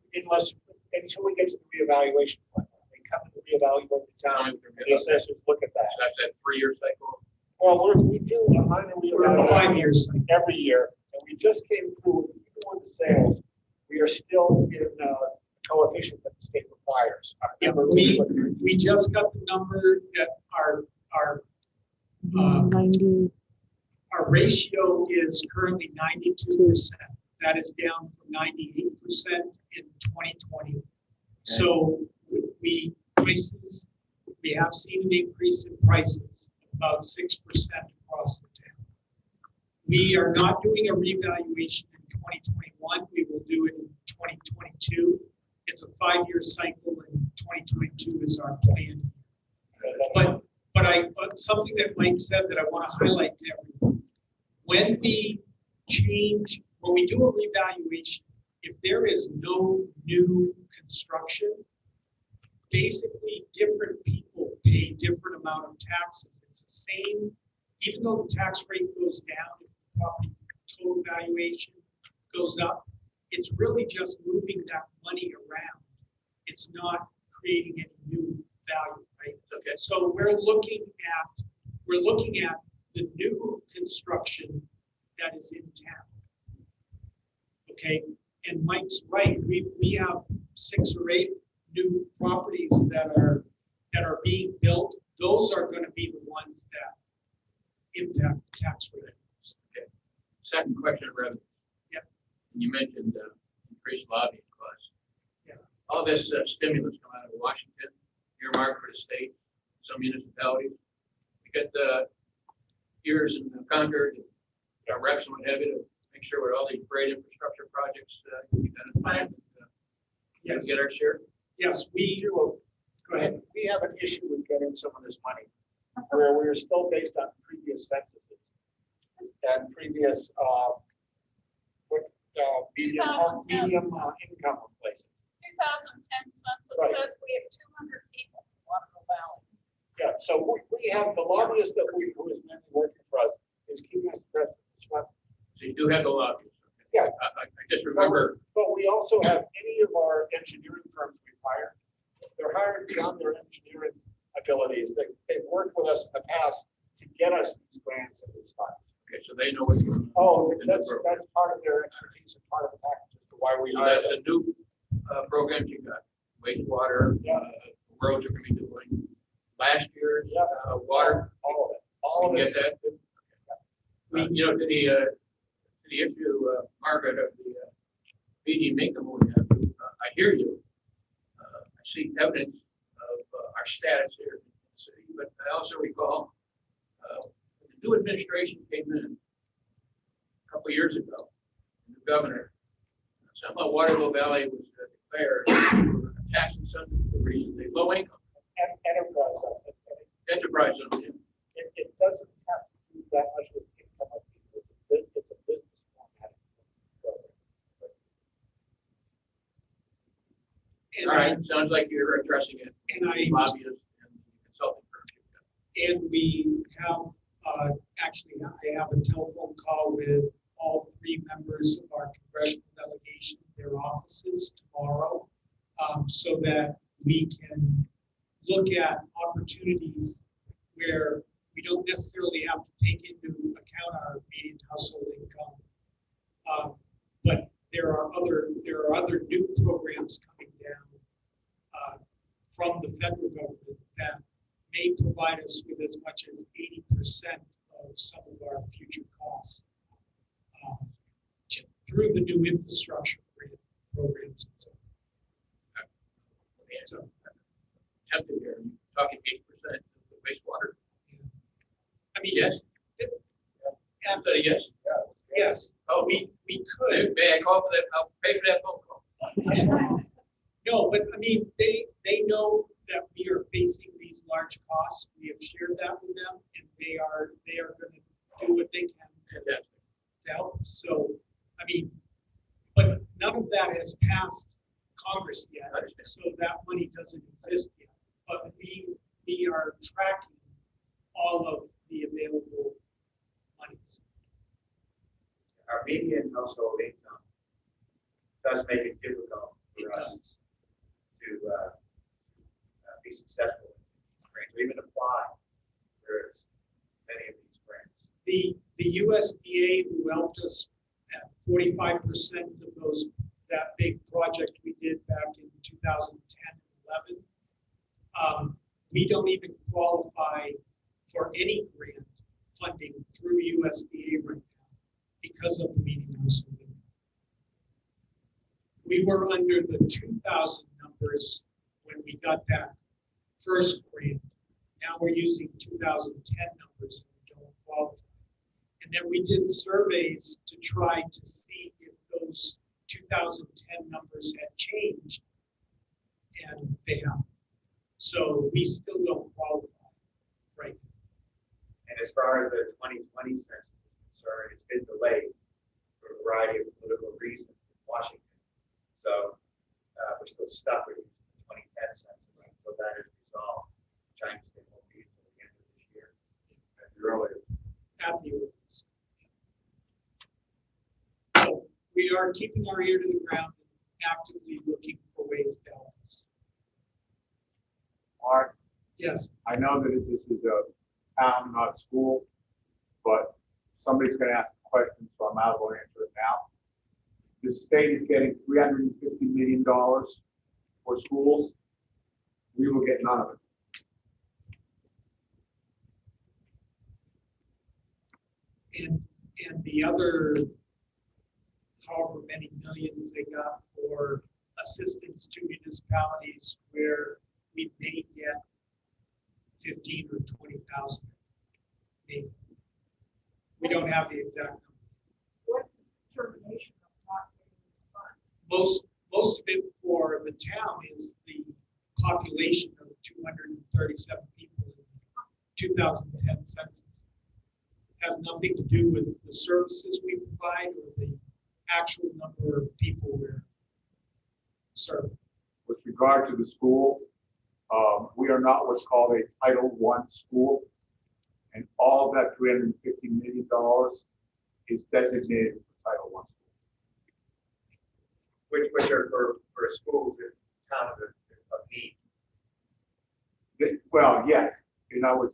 until we get to the reevaluation plan. They come and reevaluate the town. The assessors look at that. that's that 3-year cycle. Well, we do a minor We're reevaluation 5 years. every year, and we just came through, even with the sales, we are still in coefficient that the state requires. Yeah, we just got the number that our 90. our ratio is currently 92%. That is down from 98% in 2020. So we have seen an increase in prices of about 6% across the town. We are not doing a revaluation in 2021. We will do it in 2022. It's a 5-year cycle, and 2022 is our plan. But something that Mike said that I want to highlight to everyone. when we do a revaluation, if there is no new construction, basically different people pay different amount of taxes. It's the same, even though the tax rate goes down, if the property total valuation goes up, it's really just moving that money around. It's not creating any new value, right? Okay. So we're looking at the new construction that is in town. Okay, and Mike's right. We have 6 or 8 new properties that are being built. Those are going to be the ones that impact the tax rate. Okay. Second question of revenue. Yep. You mentioned increased lobbying costs. Yeah. All this stimulus come out of Washington, earmarked for the state, some municipalities. We get the ears in Concord, our reps and what have you, to make sure with all these great infrastructure projects we identify and Yes. get our share. Yes, Go ahead. We have an issue with getting some of this money, where we're still based on previous censuses and previous, medium 2010. income places. 2010 census Right. said we have 200 people in Waterville Valley. Yeah, so we have the lobbyist who is mainly working for us is keeping us abreast of this one. So you do have the lobbyists. Yeah. I just remember, But we also have any of our engineering firms we've hired. They're hired beyond their engineering abilities. They've worked with us in the past to get us these grants and these funds. okay, so they know what's going on. Oh, in the that's program. part of their expertise and part of the package as to why we So hired that's them. the new programs you got, wastewater, Yeah. roads are going to be doing. Last year's Yeah. water, All of it, we all of can it. get that. To the issue, Margaret, of the BD Minkum, I hear you. I see evidence of our status here in the city, but I also recall when the new administration came in a couple of years ago, the new governor, somehow Waterville Valley was declared a tax incentive for the reason they low income Enterprise. enterprise zone. It doesn't have to do that much with income of people. It's a business format. And All right, sounds like you're addressing it. And I- Lobbyists and consulting firms. And we have, actually, I have a telephone call with all 3 members of our congressional delegation, their offices tomorrow, so that we can look at opportunities where we don't necessarily have to take into account our median household income. But there are other new programs coming down from the federal government that may provide us with as much as 80% of some of our future costs through the new infrastructure grant programs and so on. So, tempted here, you're talking 80% of the wastewater. I mean, Yes. and- Yes. yes, Oh, we could. may I call for that? I'll pay for that phone call. No, but I mean, they know that we are facing these large costs. We have shared that with them, and they are going to do what they can Fantastic. to help. So, I mean, but none of that has passed Congress yet, I understand. so that money doesn't exist yet. But we are tracking all of the available monies. Our median household income does make it difficult It for us does. to be successful in grants, or even apply for many of these grants. The USDA, who helped us at 45% of that big project we did back in 2010 and 11, we don't even qualify for any grant funding through USDA right now because of the median household income. We were under the 2000 numbers when we got that first grant. Now we're using 2010 numbers and we don't qualify. And then we did surveys to try to see if those 2010 numbers had changed, and they haven't. So we still don't qualify right now. And as far as the 2020 census is concern. It's been delayed for a variety of political reasons in Washington. So we're still stuck with the 2010 census until that is resolved. Chinese state won't be until the end of this year. At the earliest. At the earliest. So we are keeping our ear to the ground and actively looking for ways to help us. Mark, Yes. I know that this is a town, not school, but somebody's gonna ask a question, so I'm out of answer it now. The state is getting $350 million for schools. We will get none of it. And the other, however many millions they got for assistance to municipalities where we may get 15 or 20,000. Maybe. We don't have the exact number. What's the determination of not getting this fund? Most of it for the town is the population of 237 people in 2010 census. It has nothing to do with the services we provide or the actual number of people we're serving. With regard to the school, we are not what's called a Title I school. And all of that $350 million is designated for Title I schools. Which are for schools in town of need. Well, yeah, in other words,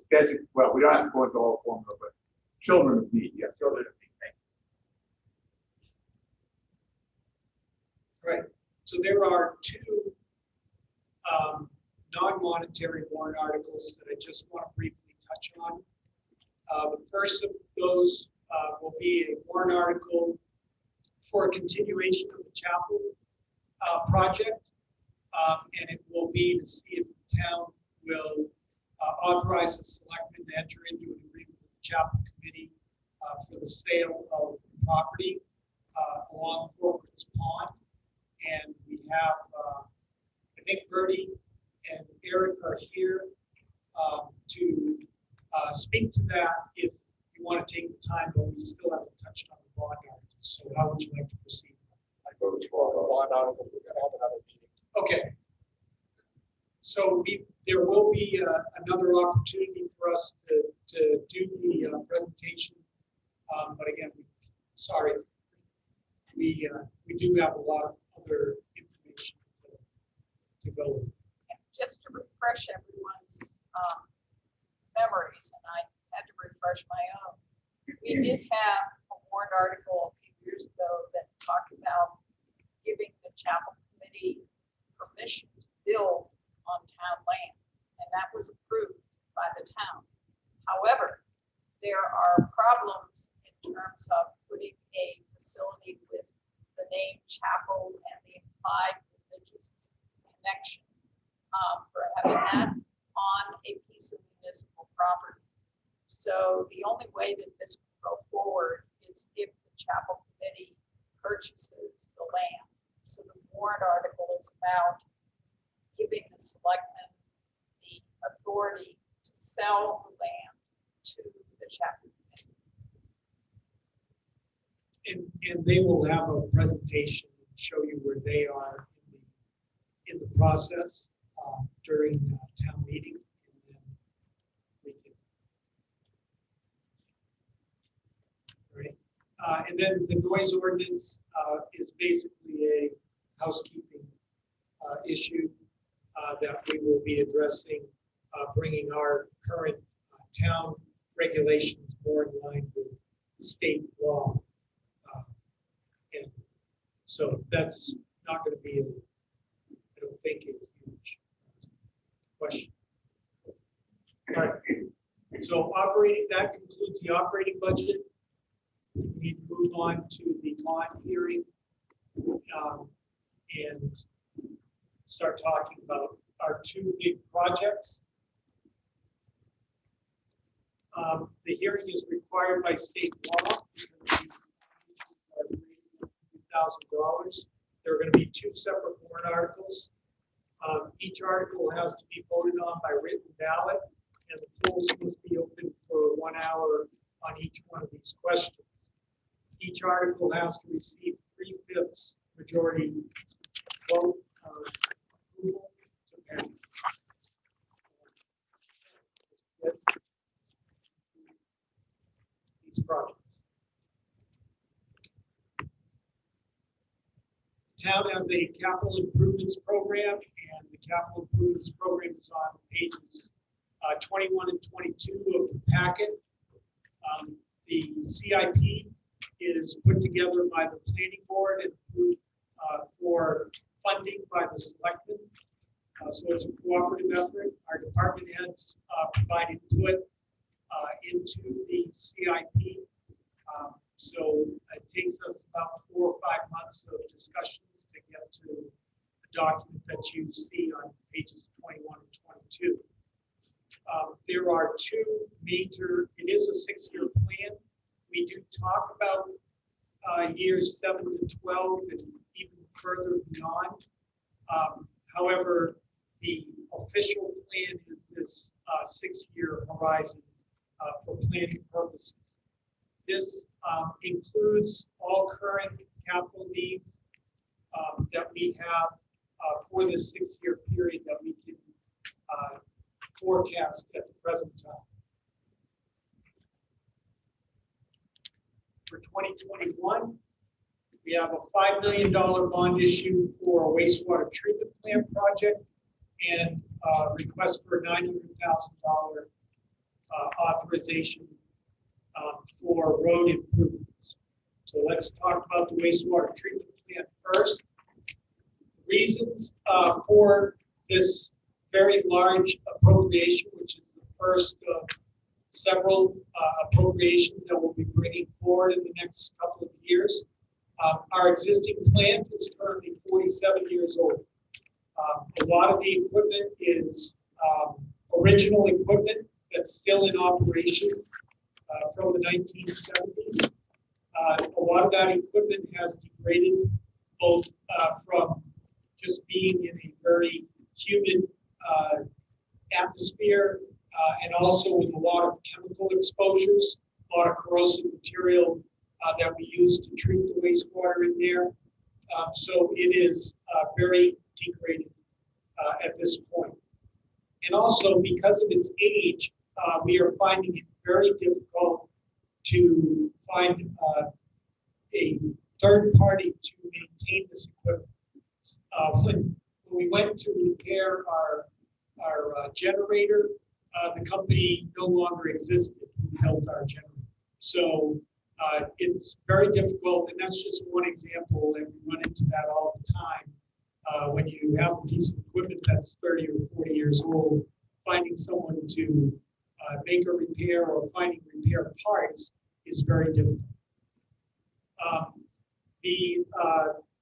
well, we don't have to go into all formula, but children of need, yes. Children of need, thank you. Right. So there are two non-monetary warrant articles that I just want to briefly touch on. The first of those will be a warrant article for a continuation of the chapel project. And it will be to see if the town will authorize the selectmen to enter into an agreement with the chapel committee for the sale of property along Corcoran's Pond. And we have, I think Bertie and Eric are here to speak to that if you want to take the time, but we still haven't touched on the bond article. So how would you like to proceed? I go to bond article, we're gonna have another meeting. Okay. So there will be another opportunity for us to do the presentation. But again, sorry, we do have a lot of other information to go with. Just to refresh everyone's memories, and I had to refresh my own. We did have a warrant article a few years ago that talked about giving the chapel committee permission to build on town land, and that was approved by the town. However, there are problems in terms of putting a facility with the name chapel and the implied religious connection for having that on a piece of municipal property. So the only way that this can go forward is if the chapel committee purchases the land. So the warrant article is about giving the selectmen the authority to sell the land to the chapel committee. And they will have a presentation and show you where they are in the process during town meeting. And then we can. Right. And then the noise ordinance is basically a housekeeping issue that we will be addressing, bringing our current town regulations more in line with state law. And so that's not going to be, I don't think, a huge question. All right. So that concludes the operating budget. We need to move on to the bond hearing and start talking about our two big projects. The hearing is required by state law. $1,000. There are going to be two separate warrant articles. Each article has to be voted on by written ballot, and the polls must be open for 1 hour on each one of these questions. Each article has to receive 3/5 majority vote approval to pass. Yes. These projects. Town has a capital improvements program, and the capital improvements program is on pages 21 and 22 of the packet. The CIP is put together by the planning board and approved for funding by the selectmen. So it's a cooperative effort. Our department heads provide input into the CIP. So it takes us about 4 or 5 months of discussions to get to the document that you see on pages 21 and 22. There are two major, it is a 6-year plan. We do talk about years 7 to 12 and even further beyond. However, the official plan is this 6-year horizon for planning purposes. This includes all current capital needs that we have for the 6-year period that we can forecast at the present time. For 2021, we have a $5 million bond issue for a wastewater treatment plant project and request for a $900,000 authorization for road improvements. So let's talk about the wastewater treatment plant first. Reasons for this very large appropriation, which is the first of several appropriations that we'll be bringing forward in the next couple of years. Our existing plant is currently 47 years old. A lot of the equipment is original equipment that's still in operation from the 1970s. A lot of that equipment has degraded both from just being in a very humid atmosphere and also with a lot of chemical exposures, a lot of corrosive material that we use to treat the wastewater in there. So it is very degraded at this point. And also because of its age, we are finding it very difficult to find a third party to maintain this equipment. When we went to repair our generator, the company no longer existed who built our generator. So it's very difficult, and that's just one example, and we run into that all the time. When you have a piece of equipment that's 30 or 40 years old, finding someone to make a repair or finding repair parts is very difficult.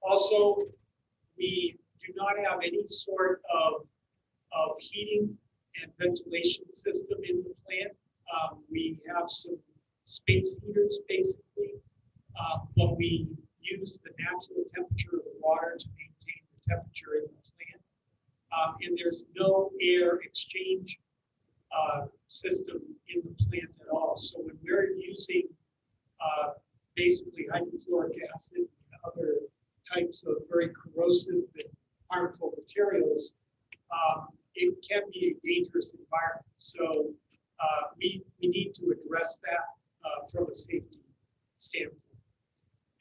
Also, we do not have any sort of heating and ventilation system in the plant. We have some space heaters basically, but we use the natural temperature of the water to maintain the temperature in the plant. And there's no air exchange system in the plant at all. So when we're using basically hydrochloric acid and other types of very corrosive and harmful materials, it can be a dangerous environment. So we need to address that from a safety standpoint.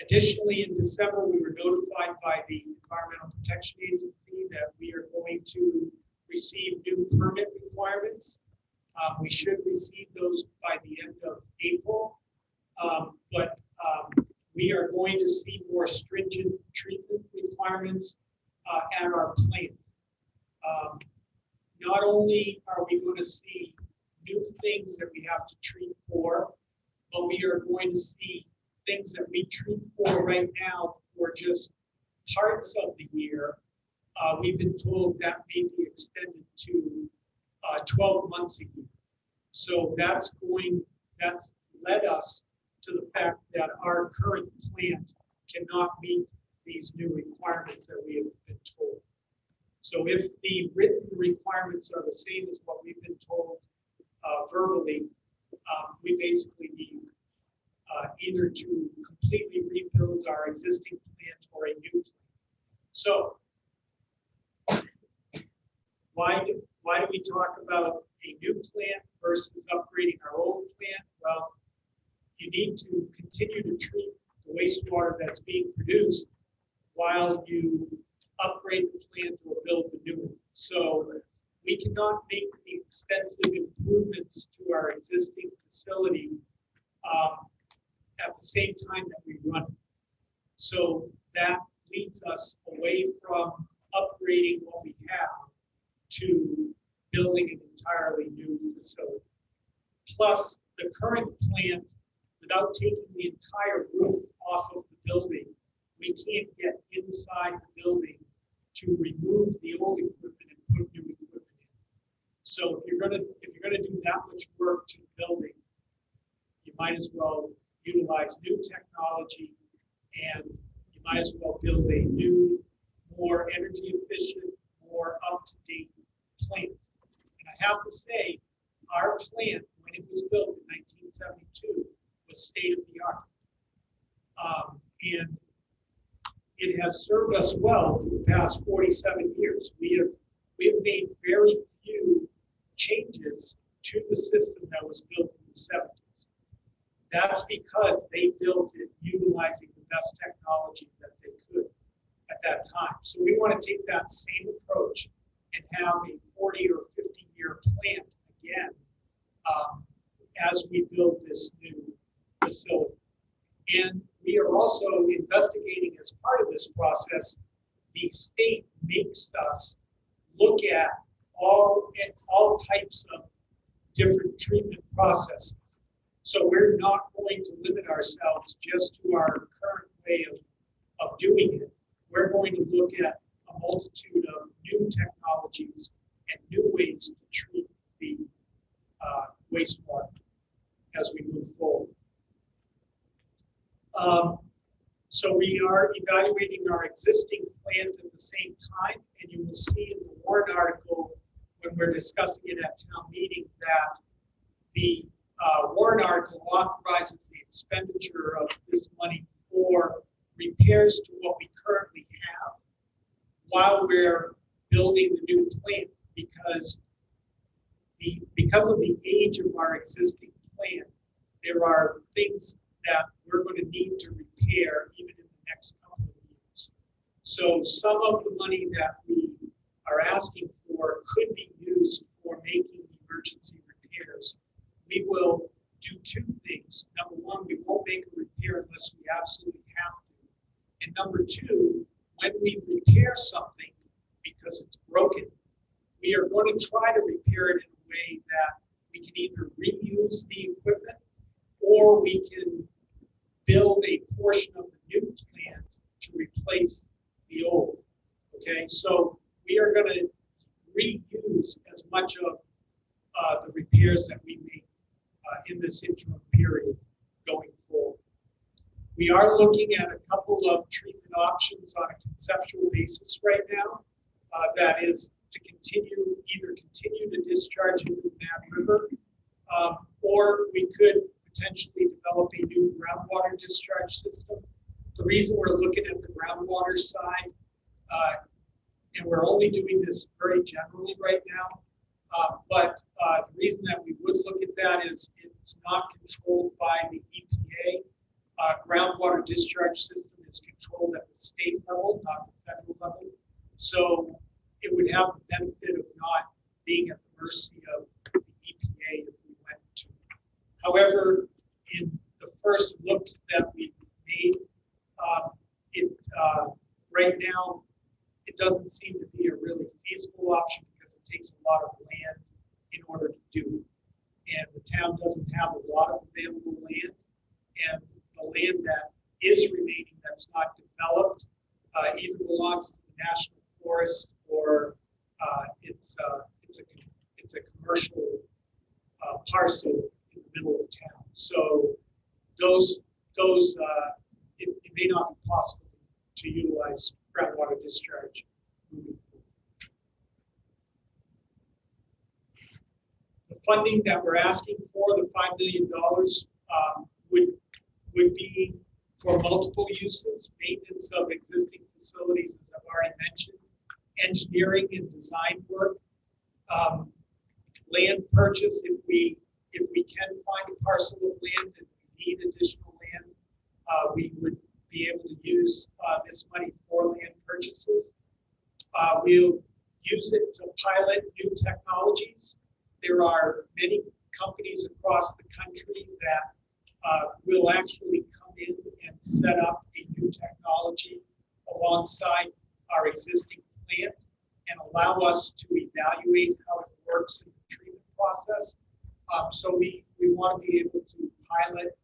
Additionally, in December, we were notified by the Environmental Protection Agency that we are going to receive new permit requirements. We should receive those by the end of April, but we are going to see more stringent treatment requirements at our plant. Not only are we going to see new things that we have to treat for, but we are going to see things that we treat for right now for just parts of the year. We've been told that may be extended to 12 months a year. So that's led us to the fact that our current plant cannot meet these new requirements that we have been told. So if the written requirements are the same as what we've been told verbally, we basically need either to completely rebuild our existing plant or a new plant. So why do we talk about a new plant versus upgrading our old plant? Well, you need to continue to treat the wastewater that's being produced while you upgrade the plant or build the new one. So we cannot make the extensive improvements to our existing facility at the same time that we run it. So that leads us away from upgrading what we have to building an entirely new facility. Plus, the current plant, without taking the entire roof off of the building, we can't get inside the building to remove the old equipment and put new equipment in. So if you're gonna do that much work to the building, you might as well utilize new technology, and you might as well build a new, more energy efficient, more up-to-date plant. And I have to say, our plant, when it was built in 1972, was state-of-the-art. And it has served us well for the past 47 years. We have made very few changes to the system that was built in the 70s. That's because they built it utilizing the best technology that they could at that time. So we want to take that same approach and have a 40 or 50-year plant again as we build this new facility. And we are also investigating, as part of this process, the state makes us look at all types of different treatment processes. So we're not going to limit ourselves just to our current way of doing it. We're going to look at a multitude of new technologies and new ways to treat the wastewater as we move forward. So we are evaluating our existing plant at the same time, and you will see in the warrant article when we're discussing it at town meeting that the warrant article authorizes the expenditure of this money for repairs to what we currently have while we're building the new plant, because of the age of our existing plant, there are things that we're going to need to repair even in the next couple of years. So some of the money that we are asking for could be used for making emergency repairs. We will do two things. Number one, we won't make a repair unless we absolutely have to. And number two, when we repair something because it's broken, we are going to try to repair it in a way that we can either reuse the equipment or we can build a portion of the new plant to replace the old. Okay, so we are going to reuse as much of the repairs that we make in this interim period going forward. We are looking at a couple of treatment options on a conceptual basis right now. That is to either continue to discharge into the Mad River, or we could potentially develop a new groundwater discharge system. The reason we're looking at the groundwater side, and we're only doing this very generally right now, but the reason that we would look at that is it's not controlled by the EPA. Groundwater discharge system is controlled at the state level, not the federal level. So it would have the benefit of not being at the mercy of the EPA if we went to. However, in the first looks that we made, right now, it doesn't seem to be a really feasible option because it takes a lot of land in order to do it. And the town doesn't have a lot of available land. And the land that is remaining that's not developed either belongs to the National Forest or it's a commercial parcel in the middle of town. So it may not be possible to utilize groundwater discharge moving forward. The funding that we're asking for, the $5 million, would would be for multiple uses, maintenance of existing facilities, as I've already mentioned, engineering and design work, land purchase, if we can find a parcel of land and we need additional land, we would be able to use this money for land purchases. We'll use it to pilot new technologies. There are many companies across the country that will actually come in and set up a new technology alongside our existing plant and allow us to evaluate how it works in the treatment process. So we want to be able to pilot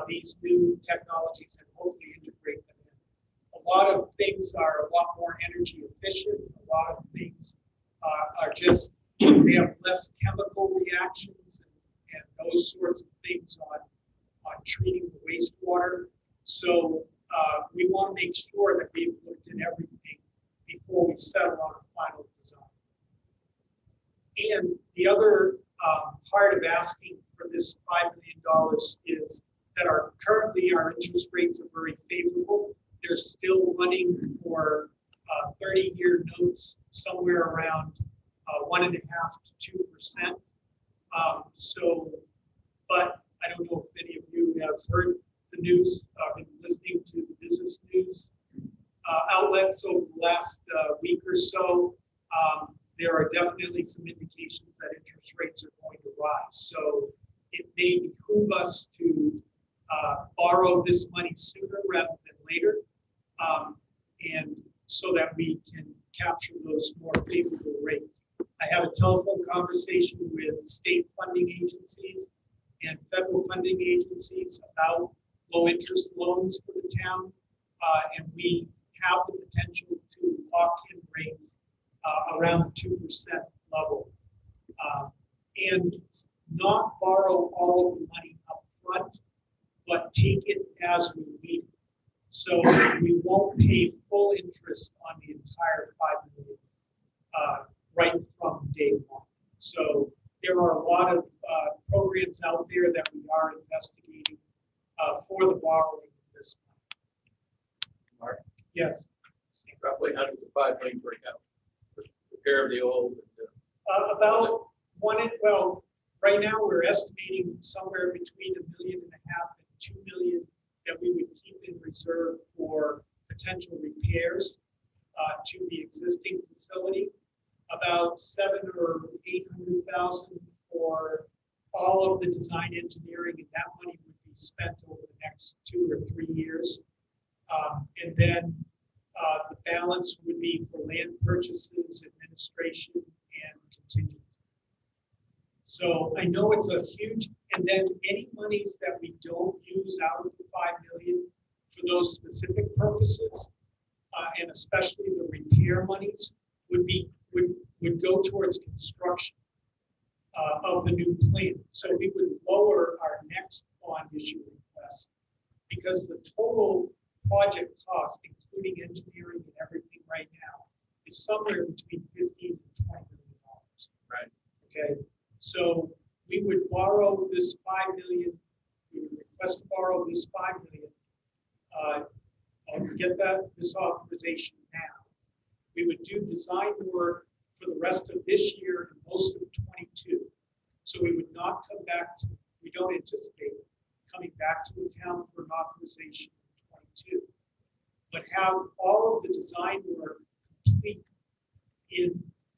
these new technologies and hopefully integrate them in. A lot of things are a lot more energy efficient. A lot of things are just, they have less chemical reactions and those sorts of things on treating the wastewater. So we want to make sure that we've looked at everything before we settle on a final design. And the other part of asking for this $5 million is that currently our interest rates are very favorable. They're still running for 30-year notes somewhere around 1.5% to 2%. But I don't know if any of you have heard the news, been listening to the business news outlets over the last week or so. There are definitely some indications that interest rates are going to rise. So it may behoove us to borrow this money sooner rather than later, and so that we can capture those more favorable rates. I have a telephone conversation with state funding agencies and federal funding agencies about low interest loans for the town, and we have the potential to lock in rates around the 2% level, and not borrow all of the money up front, but take it as we need it. So we won't pay full interest on the entire $5 million right from day one. So there are a lot of programs out there that we are investigating for the borrowing of this money. Mark, Yes. roughly how does the $5 million break out? Repair of the old. About well, right now we're estimating somewhere between $1.5 million and $2 million that we would keep in reserve for potential repairs to the existing facility. About $700,000 or $800,000 for all of the design engineering, and that money would be spent over the next 2 or 3 years. And then the balance would be for land purchases, administration, and contingency. So I know it's a huge, and then any monies that we don't use out of the $5 million for those specific purposes, and especially the repair monies, would go towards construction of the new plant. So we would lower our next bond issue request because the total project cost, including engineering and everything right now, is somewhere between $15 and $20 million. Right. Okay. So we would borrow this $5 million. We would request to borrow this $5 million. I'll get this authorization now. We would do design work for the rest of this year and most of 22. So we would not come back to, we don't anticipate coming back to the town for an authorization in 22, but have all of the design work complete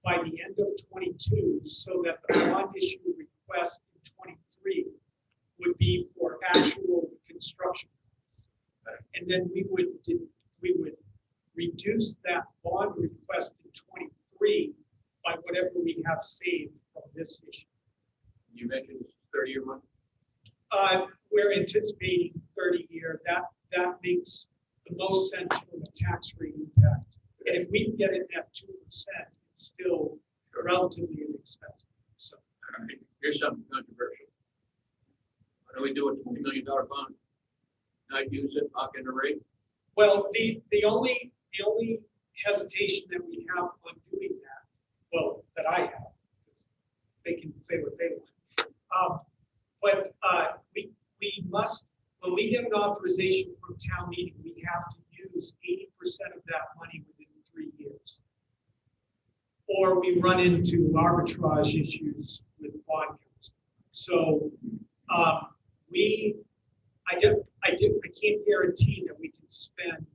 by the end of 22, so that the bond issue request in 23 would be for actual construction costs. And then we would reduce that bond request in 23 by whatever we have saved from this issue. You mentioned 30-year money. We're anticipating 30-year. That makes the most sense from a tax rate impact. And if we can get it at 2%, it's still relatively inexpensive. So All right. Here's something controversial. Why don't we do a $20 million bond? Not use it, lock in the rate? well, the only hesitation that we have on doing that, well, that I have, they can say what they want. But we must when we get an authorization from town meeting, we have to use 80% of that money within 3 years. Or we run into arbitrage issues with bond council. So I can't guarantee that we can spend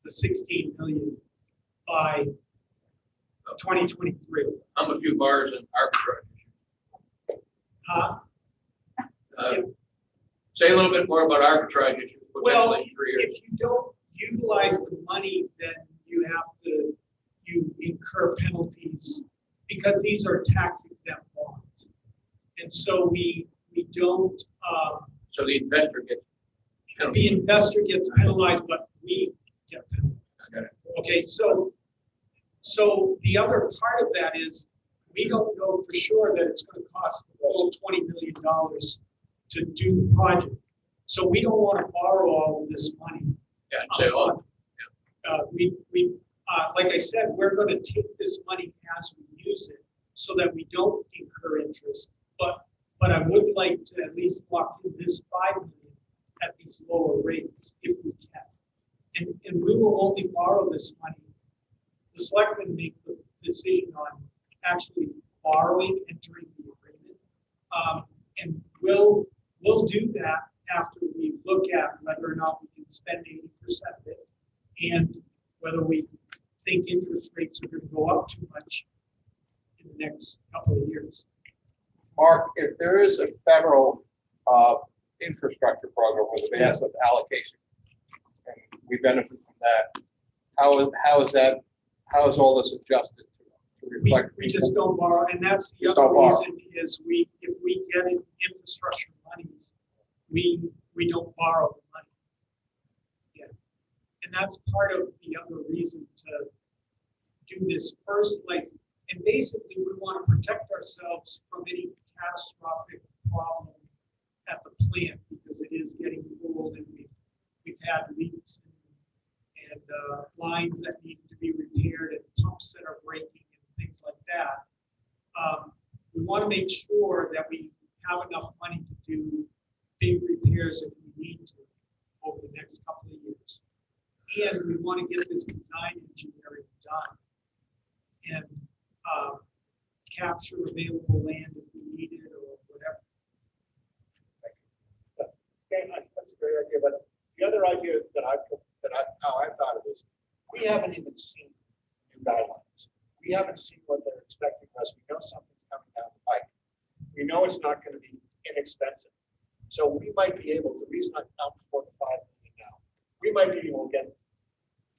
the 16 million by 2023. I'm a few bars in arbitrage. Huh? Say a little bit more about arbitrage issues Well, potentially in 3 years. if you don't utilize the money, then you incur penalties because these are tax exempt bonds. And so we don't, So the investor gets. the investor gets penalized, but we get penalized. Okay. Okay, so the other part of that is, we don't know for sure that it's gonna cost the whole $20 million to do the project. So we don't wanna borrow all of this money. Yeah, say, oh, Like I said, we're gonna take this money as we use it so that we don't incur interest. But I would like to at least lock in this 5 million at these lower rates if we can. And we will only borrow this money. The selectmen make the decision on actually borrowing, entering the agreement. And we'll do that after we look at whether or not we can spend 80% of it and whether we think interest rates are going to go up too much in the next couple of years. Mark, if there is a federal infrastructure program with a massive allocation, and we benefit from that, how is all this adjusted to reflect? We just don't borrow, and that's the Just other don't borrow. reason is if we get in infrastructure monies, we don't borrow the money. Yeah, and that's part of the other reason to do this first license. And basically, we want to protect ourselves from any catastrophic problem at the plant because it is getting old and we've had leaks and lines that need to be repaired and pumps that are breaking and things like that. We want to make sure that we have enough money to do big repairs if we need to over the next couple of years. And we want to get this design engineering done and capture available land if we need it or whatever. Okay, that's a great idea, but the other idea how I thought of this, we haven't even seen new guidelines. We haven't seen what they're expecting of us. We know something's coming down the pike. We know it's not going to be inexpensive. So we might be able, the reason I count 4 to 5 million now, we might be able to get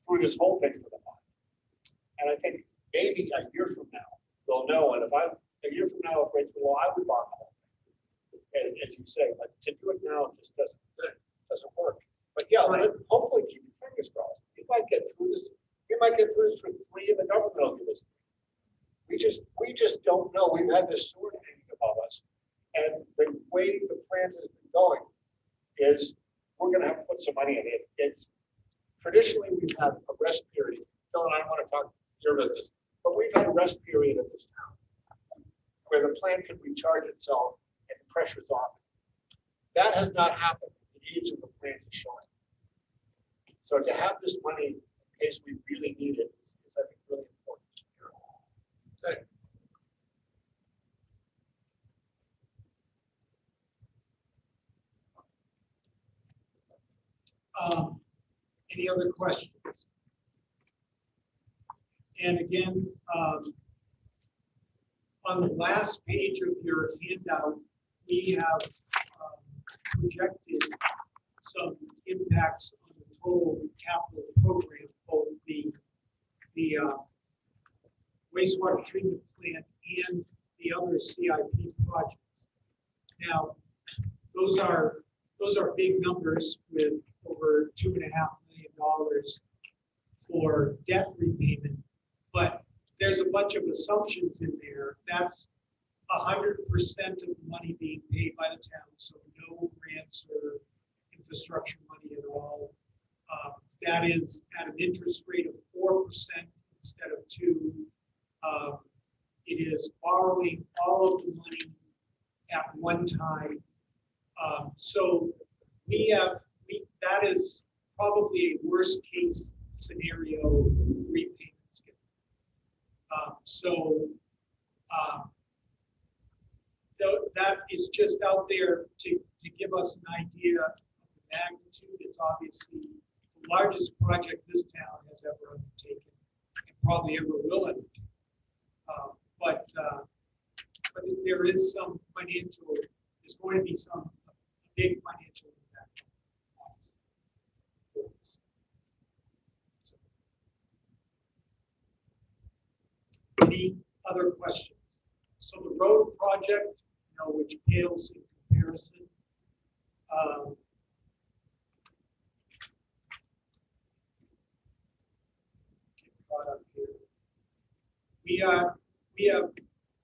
through this whole thing for the month. And I think maybe a year from now, they'll know. And a year from now, if rates were low, I would bond the whole thing. As you say, but to do it now just doesn't work. But yeah, hopefully keep your fingers crossed. We might get through this. We might get through this with 3 and the government will give us 3. We just don't know. We've had this sword hanging above us. And the way the plans has been going is we're going to have to put some money in it. It's traditionally we've had a rest period. Phil and I don't want to talk your business, but we've had a rest period of this town where the plant can recharge itself and the pressure's off. That has not happened. The age of the plant is showing. So to have this money in case we really need it is I think really important. Okay. Any other questions? And again, on the last page of your handout, we have projected some impacts on the total capital program, both the wastewater treatment plant and the other CIP projects. Now, those are big numbers with over $2.5 million for debt repayment, but there's a bunch of assumptions in there. That's 100% of the money being paid by the town, so no grants or infrastructure money at all. That is at an interest rate of 4% instead of 2%. It is borrowing all of the money at one time. So that is probably a worst case scenario repayment schedule. That is just out there to give us an idea of the magnitude. It's obviously the largest project this town has ever undertaken and probably ever will undertake. But there is some financial, there's going to be some big financial impact on us. Any other questions? So the road project, which pales in comparison. Get caught up here. We are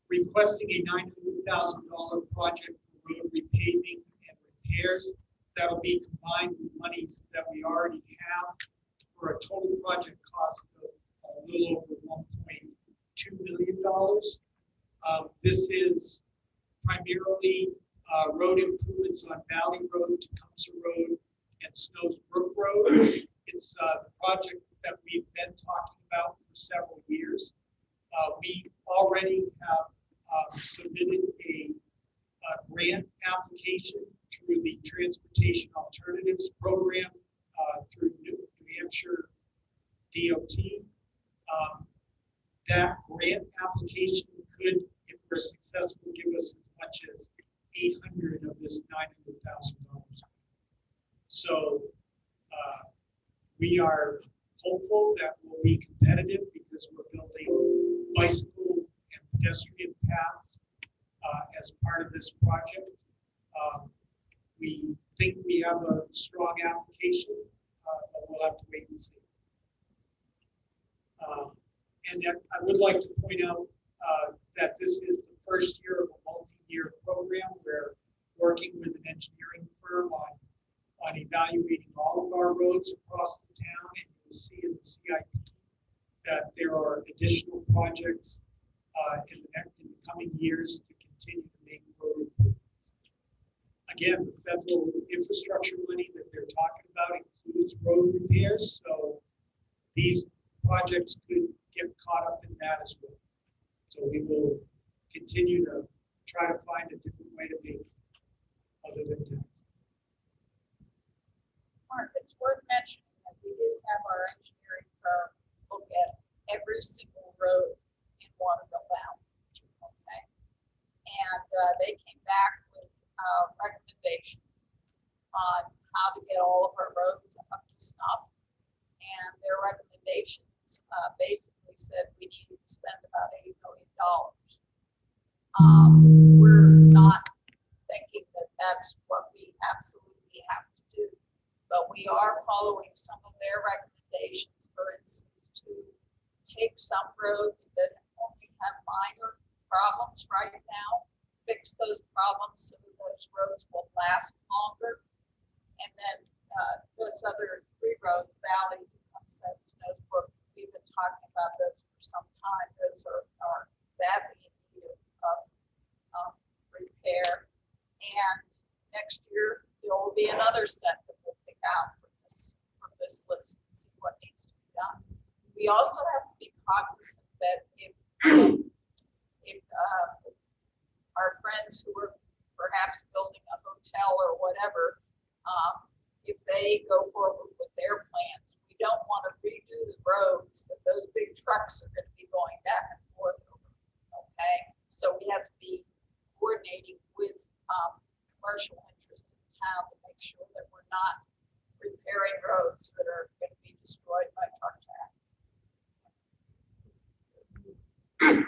requesting a $900,000 project for road repaving and repairs. That'll be combined with monies that we already have for a total project cost of a little over $1.2 million. This is primarily road improvements on Valley Road, Tecumseh Road, and Snows Brook Road. It's the project that we've been talking about for several years. We already have submitted a grant application through the Transportation Alternatives Program through New Hampshire DOT. That grant application could, if we're successful, give us as much as $800 of this $900,000. So we are hopeful that we'll be competitive because we're building bicycle and pedestrian paths as part of this project. We think we have a strong application, but we'll have to wait and see. And I would like to point out that this is the first year of a multi-year program. We're working with an engineering firm on evaluating all of our roads across the town, and you'll see in the CIP that there are additional projects in the coming years to continue to make road improvements. Again, the federal infrastructure money that they're talking about includes road repairs, so these projects could get caught up in that as well. So we will continue to try to find a different way to pay other than taxes. Mark, it's worth mentioning that we did have our engineering firm look at every single road in Waterville Valley. Okay. And they came back with recommendations on how to get all of our roads up to snuff. And their recommendations basically said we needed to spend about $80 million. We're not thinking that that's what we absolutely have to do, but we are following some of their recommendations, for instance, to take some roads that only have minor problems right now, fix those problems so that those roads will last longer, and then those other three roads, Valley, Tecumseh, Snowsbrook, we've been talking about those for some time. Those are badly in need of repair. And next year, there will be another set that we'll pick out from this list to see what needs to be done. We also have to be cognizant that if our friends who are perhaps building a hotel or whatever, if they go forward with their plans, we don't want to redo the roads that those big trucks are going to be going back and forth over. Okay, so we have to be coordinating with commercial interests in town to make sure that we're not repairing roads that are going to be destroyed by truck traffic. Okay.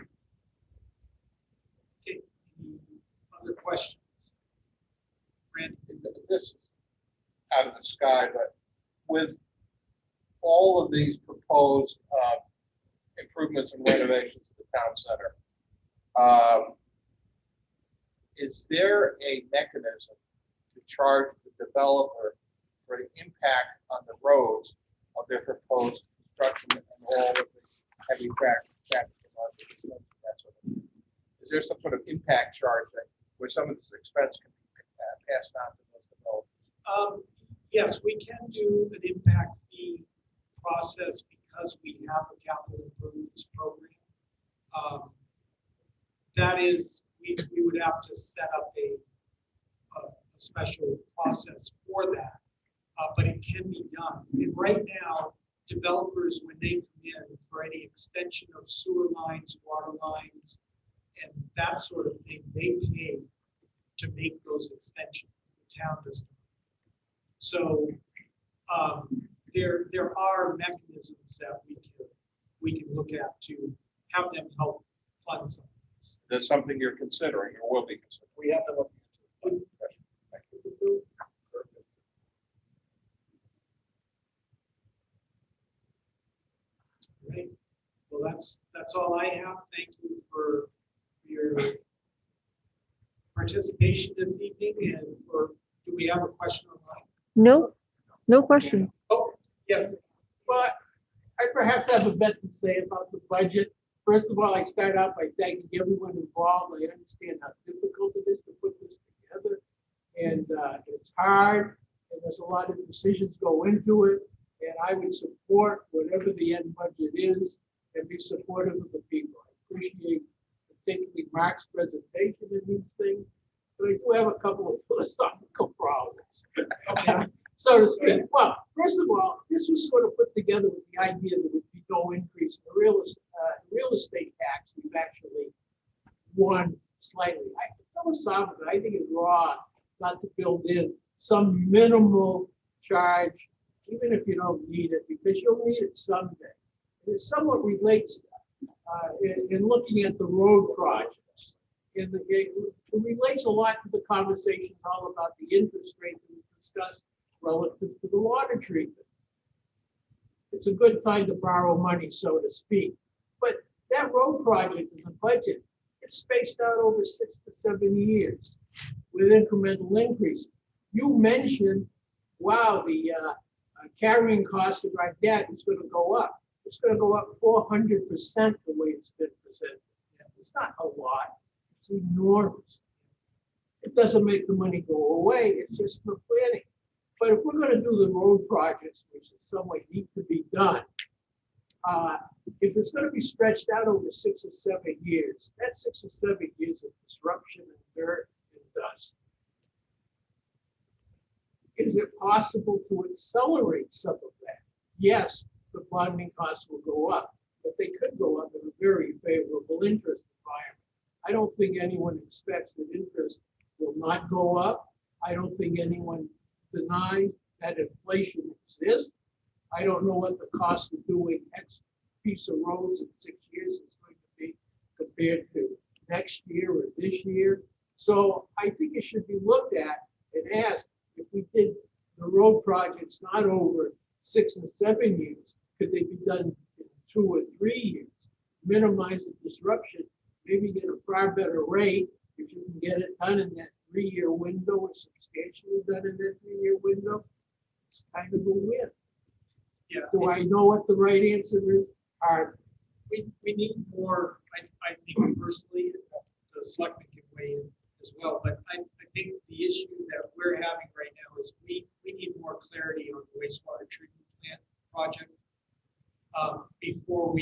Any other questions? Randy? This is out of the sky, but with all of these proposed improvements and renovations to the town center, is there a mechanism to charge the developer for the impact on the roads of their proposed construction and all of the heavy traffic? Is there some sort of impact charge where some of this expense can be passed on to those developers? Yes, we can do an impact fee process because we have a capital improvements program. That is, we would have to set up a special process for that, but it can be done. And right now, developers, when they come in for any extension of sewer lines, water lines, and that sort of thing, they pay to make those extensions. The town does not. So there are mechanisms that we can look at to have them help fund some of this. That's something you're considering or will be considering. We have to look into it. Thank you. Right. Well, that's all I have. Thank you for your participation this evening. And do we have a question online? No, no question. Oh, yes. But I perhaps have a bit to say about the budget. First of all, I start out by thanking everyone involved. I understand how difficult it is to put this together. And it's hard, and there's a lot of decisions go into it. And I would support whatever the end budget is and be supportive of the people. I appreciate particularly Mark's presentation in these things, but I do have a couple of philosophical problems, so to speak. Well, first of all, this was sort of put together with the idea that there would be no increase in the real estate tax. We've actually won slightly. Philosophically, I think it's wrong not to build in some minimal charge, even if you don't need it, because you'll need it someday. And it somewhat relates to in looking at the road projects. It relates a lot to the conversation all about the interest rate that we discussed relative to the water treatment. It's a good time to borrow money, so to speak. But that road project is a budget. It's spaced out over 6 to 7 years with incremental increases. You mentioned, wow, the carrying cost of our debt is going to go up. It's going to go up 400% the way it's been presented. It's not a lot. It's enormous. It doesn't make the money go away. It's just for planning. But if we're going to do the road projects, which is somewhat need to be done, if it's going to be stretched out over 6 or 7 years, that's 6 or 7 years of disruption and dirt and dust. Is it possible to accelerate some of that? Yes, the bonding costs will go up, but they could go up in a very favorable interest environment. I don't think anyone expects that interest will not go up. I don't think anyone denies that inflation exists. I don't know what the cost of doing X piece of roads in 6 years is going to be compared to next year or this year. So I think it should be looked at and asked, if we did the road projects not over 6 and 7 years, could they be done in 2 or 3 years? Minimize the disruption, maybe get a far better rate if you can get it done in that 3-year window or substantially done in that 3-year window. It's kind of a win. Yeah. Do I know what the right answer is? We need more, I think personally, the selectmen can weigh in as well, but I think the issue that we're having right now is we need more clarity on the wastewater treatment plant project before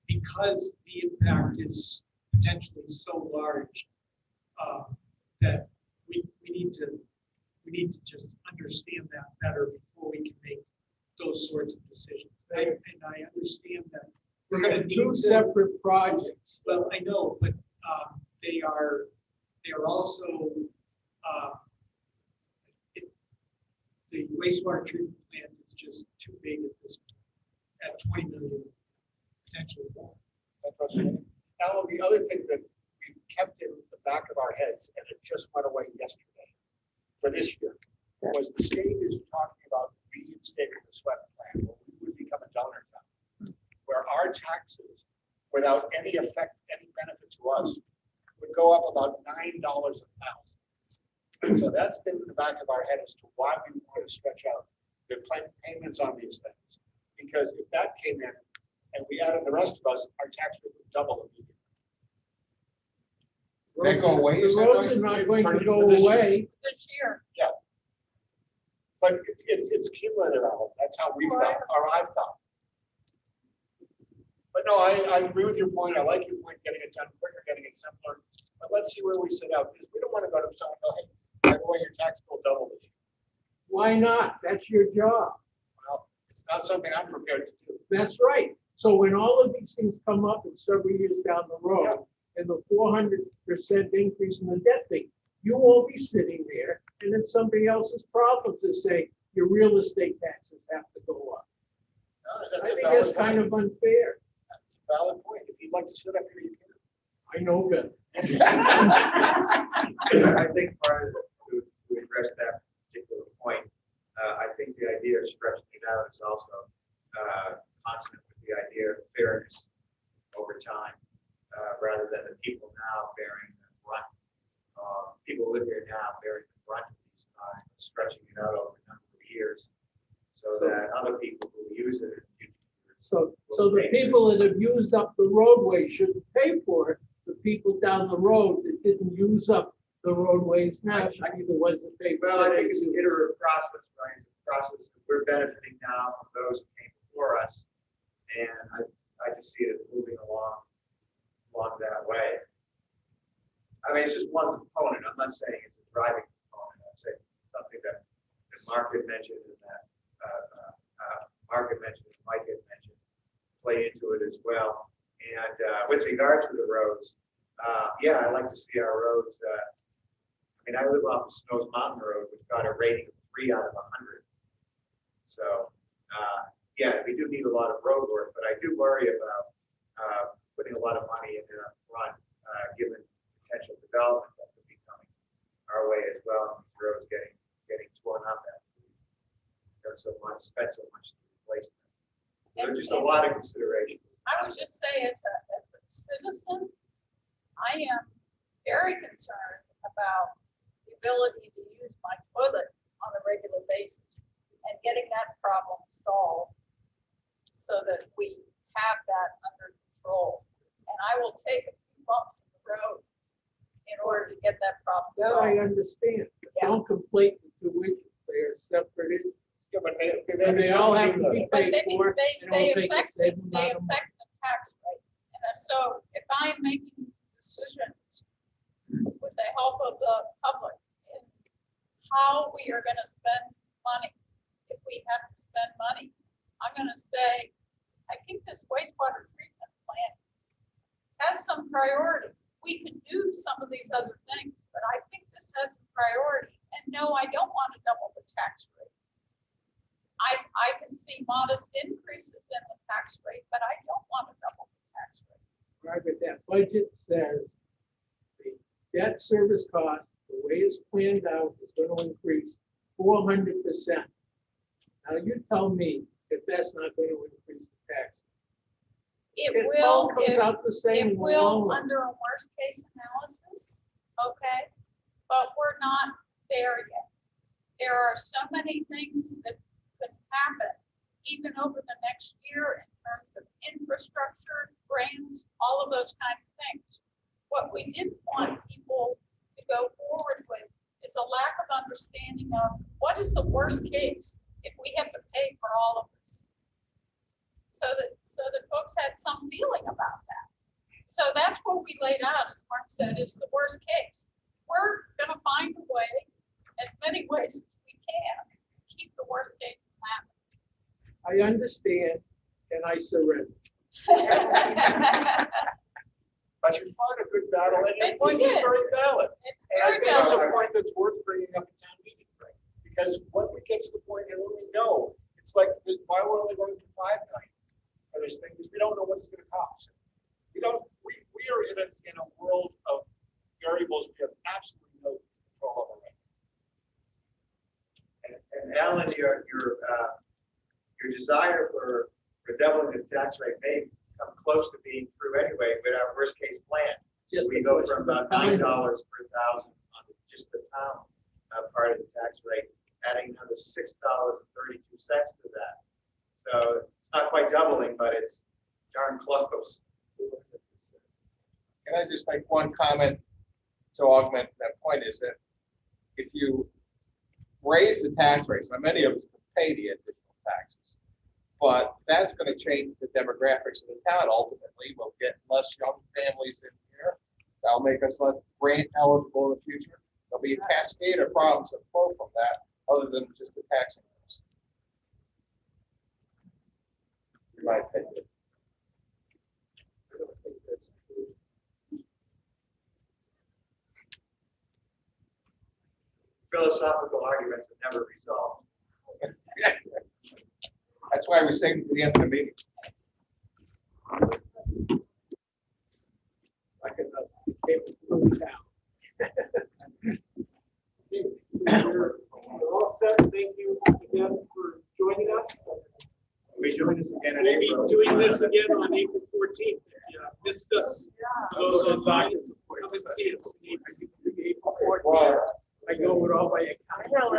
because the impact is potentially so large that we need to just understand that better before we can make those sorts of decisions. And I understand that we're going to need two separate projects. Well, I know, but they are also the wastewater treatment plant is just too big at this point, at 20 million potentially more. Now, the other thing that we kept in the back of our heads, and it just went away yesterday for this year, was the state is talking about reinstating the SWEP plan, where we would become a donor town, where our taxes, without any effect, any benefit to us, would go up about $9 a thousand. And so that's been in the back of our head as to why we want to stretch out the payments on these things. Because if that came in and we added the rest of us, our tax rate would double immediately. They go away? The roads are not going to go away. This year. But it's cumulative, Alan. That's how we thought, or I've thought. But no, I agree with your point. I like your point, getting it done quicker, getting it simpler. But let's see where we sit out, because we don't want to go to someone and go, hey, by the way, your tax bill doubled this year. Why not? That's your job. Well, it's not something I'm prepared to do. That's right. So when all of these things come up in several years down the road, and the 400% increase in the debt thing, you won't be sitting there, and it's somebody else's problem to say your real estate taxes have to go up. No, I that's a think that's valid kind point. of unfair. That's a valid point. If you'd like to sit up here, you can. I know that. I think part of it, to address that particular point, I think the idea of stretching it out is also consonant with the idea of fairness over time, rather than the people now bearing the brunt. People who live here now bearing the brunt of these times, stretching it out over a number of years, so that other people who use it in future years. So the people that have used up the roadway shouldn't pay for it. The people down the road that didn't use up the roadways now should be the ones that pay for it. Well, I think it's an iterative process, right? It's a process that we're benefiting now from those who came before us. And I just see it moving along that way. I mean, it's just one component. I'm not saying it's a driving component. I'm saying something that Mark had mentioned and that Mark had mentioned and Mike had mentioned play into it as well. And with regard to the roads, yeah, I like to see our roads. I mean, I live off of Snows Mountain Road, which got a rating of 3 out of 100. So, yeah, we do need a lot of road work, but I do worry about putting a lot of money in there up front, given potential development that could be coming our way as well. These roads getting torn up after we've done so much, spent so much to replace them. So just a lot of consideration. I would just say as a citizen, I am very concerned about the ability to use my toilet on a regular basis and getting that problem solved so that we have that under control. And I will take a few bumps in the road in order to get that problem That I solved. understand. Yeah. Don't conflate the two issues. They are separate issues. Yeah, but And they all have to be But paid they, for. they, and they all take the affect, same they amount of money. affect the tax rate. And so if I'm making decisions with the help of the public in how we are gonna spend money, if we have to spend money, I'm gonna say, I think this wastewater treatment plant has some priority. We can do some of these other things, but I think this has some priority. And no, I don't want to double the tax rate. I can see modest increases in the tax rate, but I don't want to double the tax rate. Margaret, that budget says the debt service cost, the way it's planned out, is going to increase 400%. Now you tell me if that's not going to increase the tax. It all will, comes out the same. it in the long will run. under a worst case analysis, okay? But we're not there yet. There are so many things that could happen even over the next year in terms of infrastructure, grants, all of those kind of things. What we didn't want people to go forward with is a lack of understanding of what is the worst case if we have to pay for all of this. So that folks had some feeling about that. So that's what we laid out, as Mark said, is the worst case. We're gonna find a way, as many ways as we can, to keep the worst case from I understand and I surrender. happening. But you fought a good battle, and your And point we is did. very valid. It's And I very think it's a valid. point that's worth bringing up at town meeting, right? Because when we get to the point and when we know, it's like, why we're only going to 5 million for this thing, because we don't know what it's gonna cost. We don't, we are in a world of variables we have absolutely no control over right now. And Alan, your desire for doubling the tax rate may come close to being true anyway with our worst case plan. Just We the go question from of about timing. $9 per thousand on just the town part of the tax rate, adding another $6.32 to that. So it's not quite doubling, but it's darn close. Can I just make one comment to augment that point, is that if you raise the tax rates. Now, many of us can pay the additional taxes. But that's gonna change the demographics of the town ultimately. We'll get less young families in here. That'll make us less grant eligible in the future. There'll be a cascade of problems that flow from that, other than just the tax increase. In my opinion. I don't think that's true. Philosophical arguments are never resolved. That's why we sing to the end of the meeting. I can, move down. We're all set. Thank you again for joining us. We join us again in We'll be April. doing this again on April 14th. If you missed us, for those online, come and see us. April 14th. I go with all my. I know,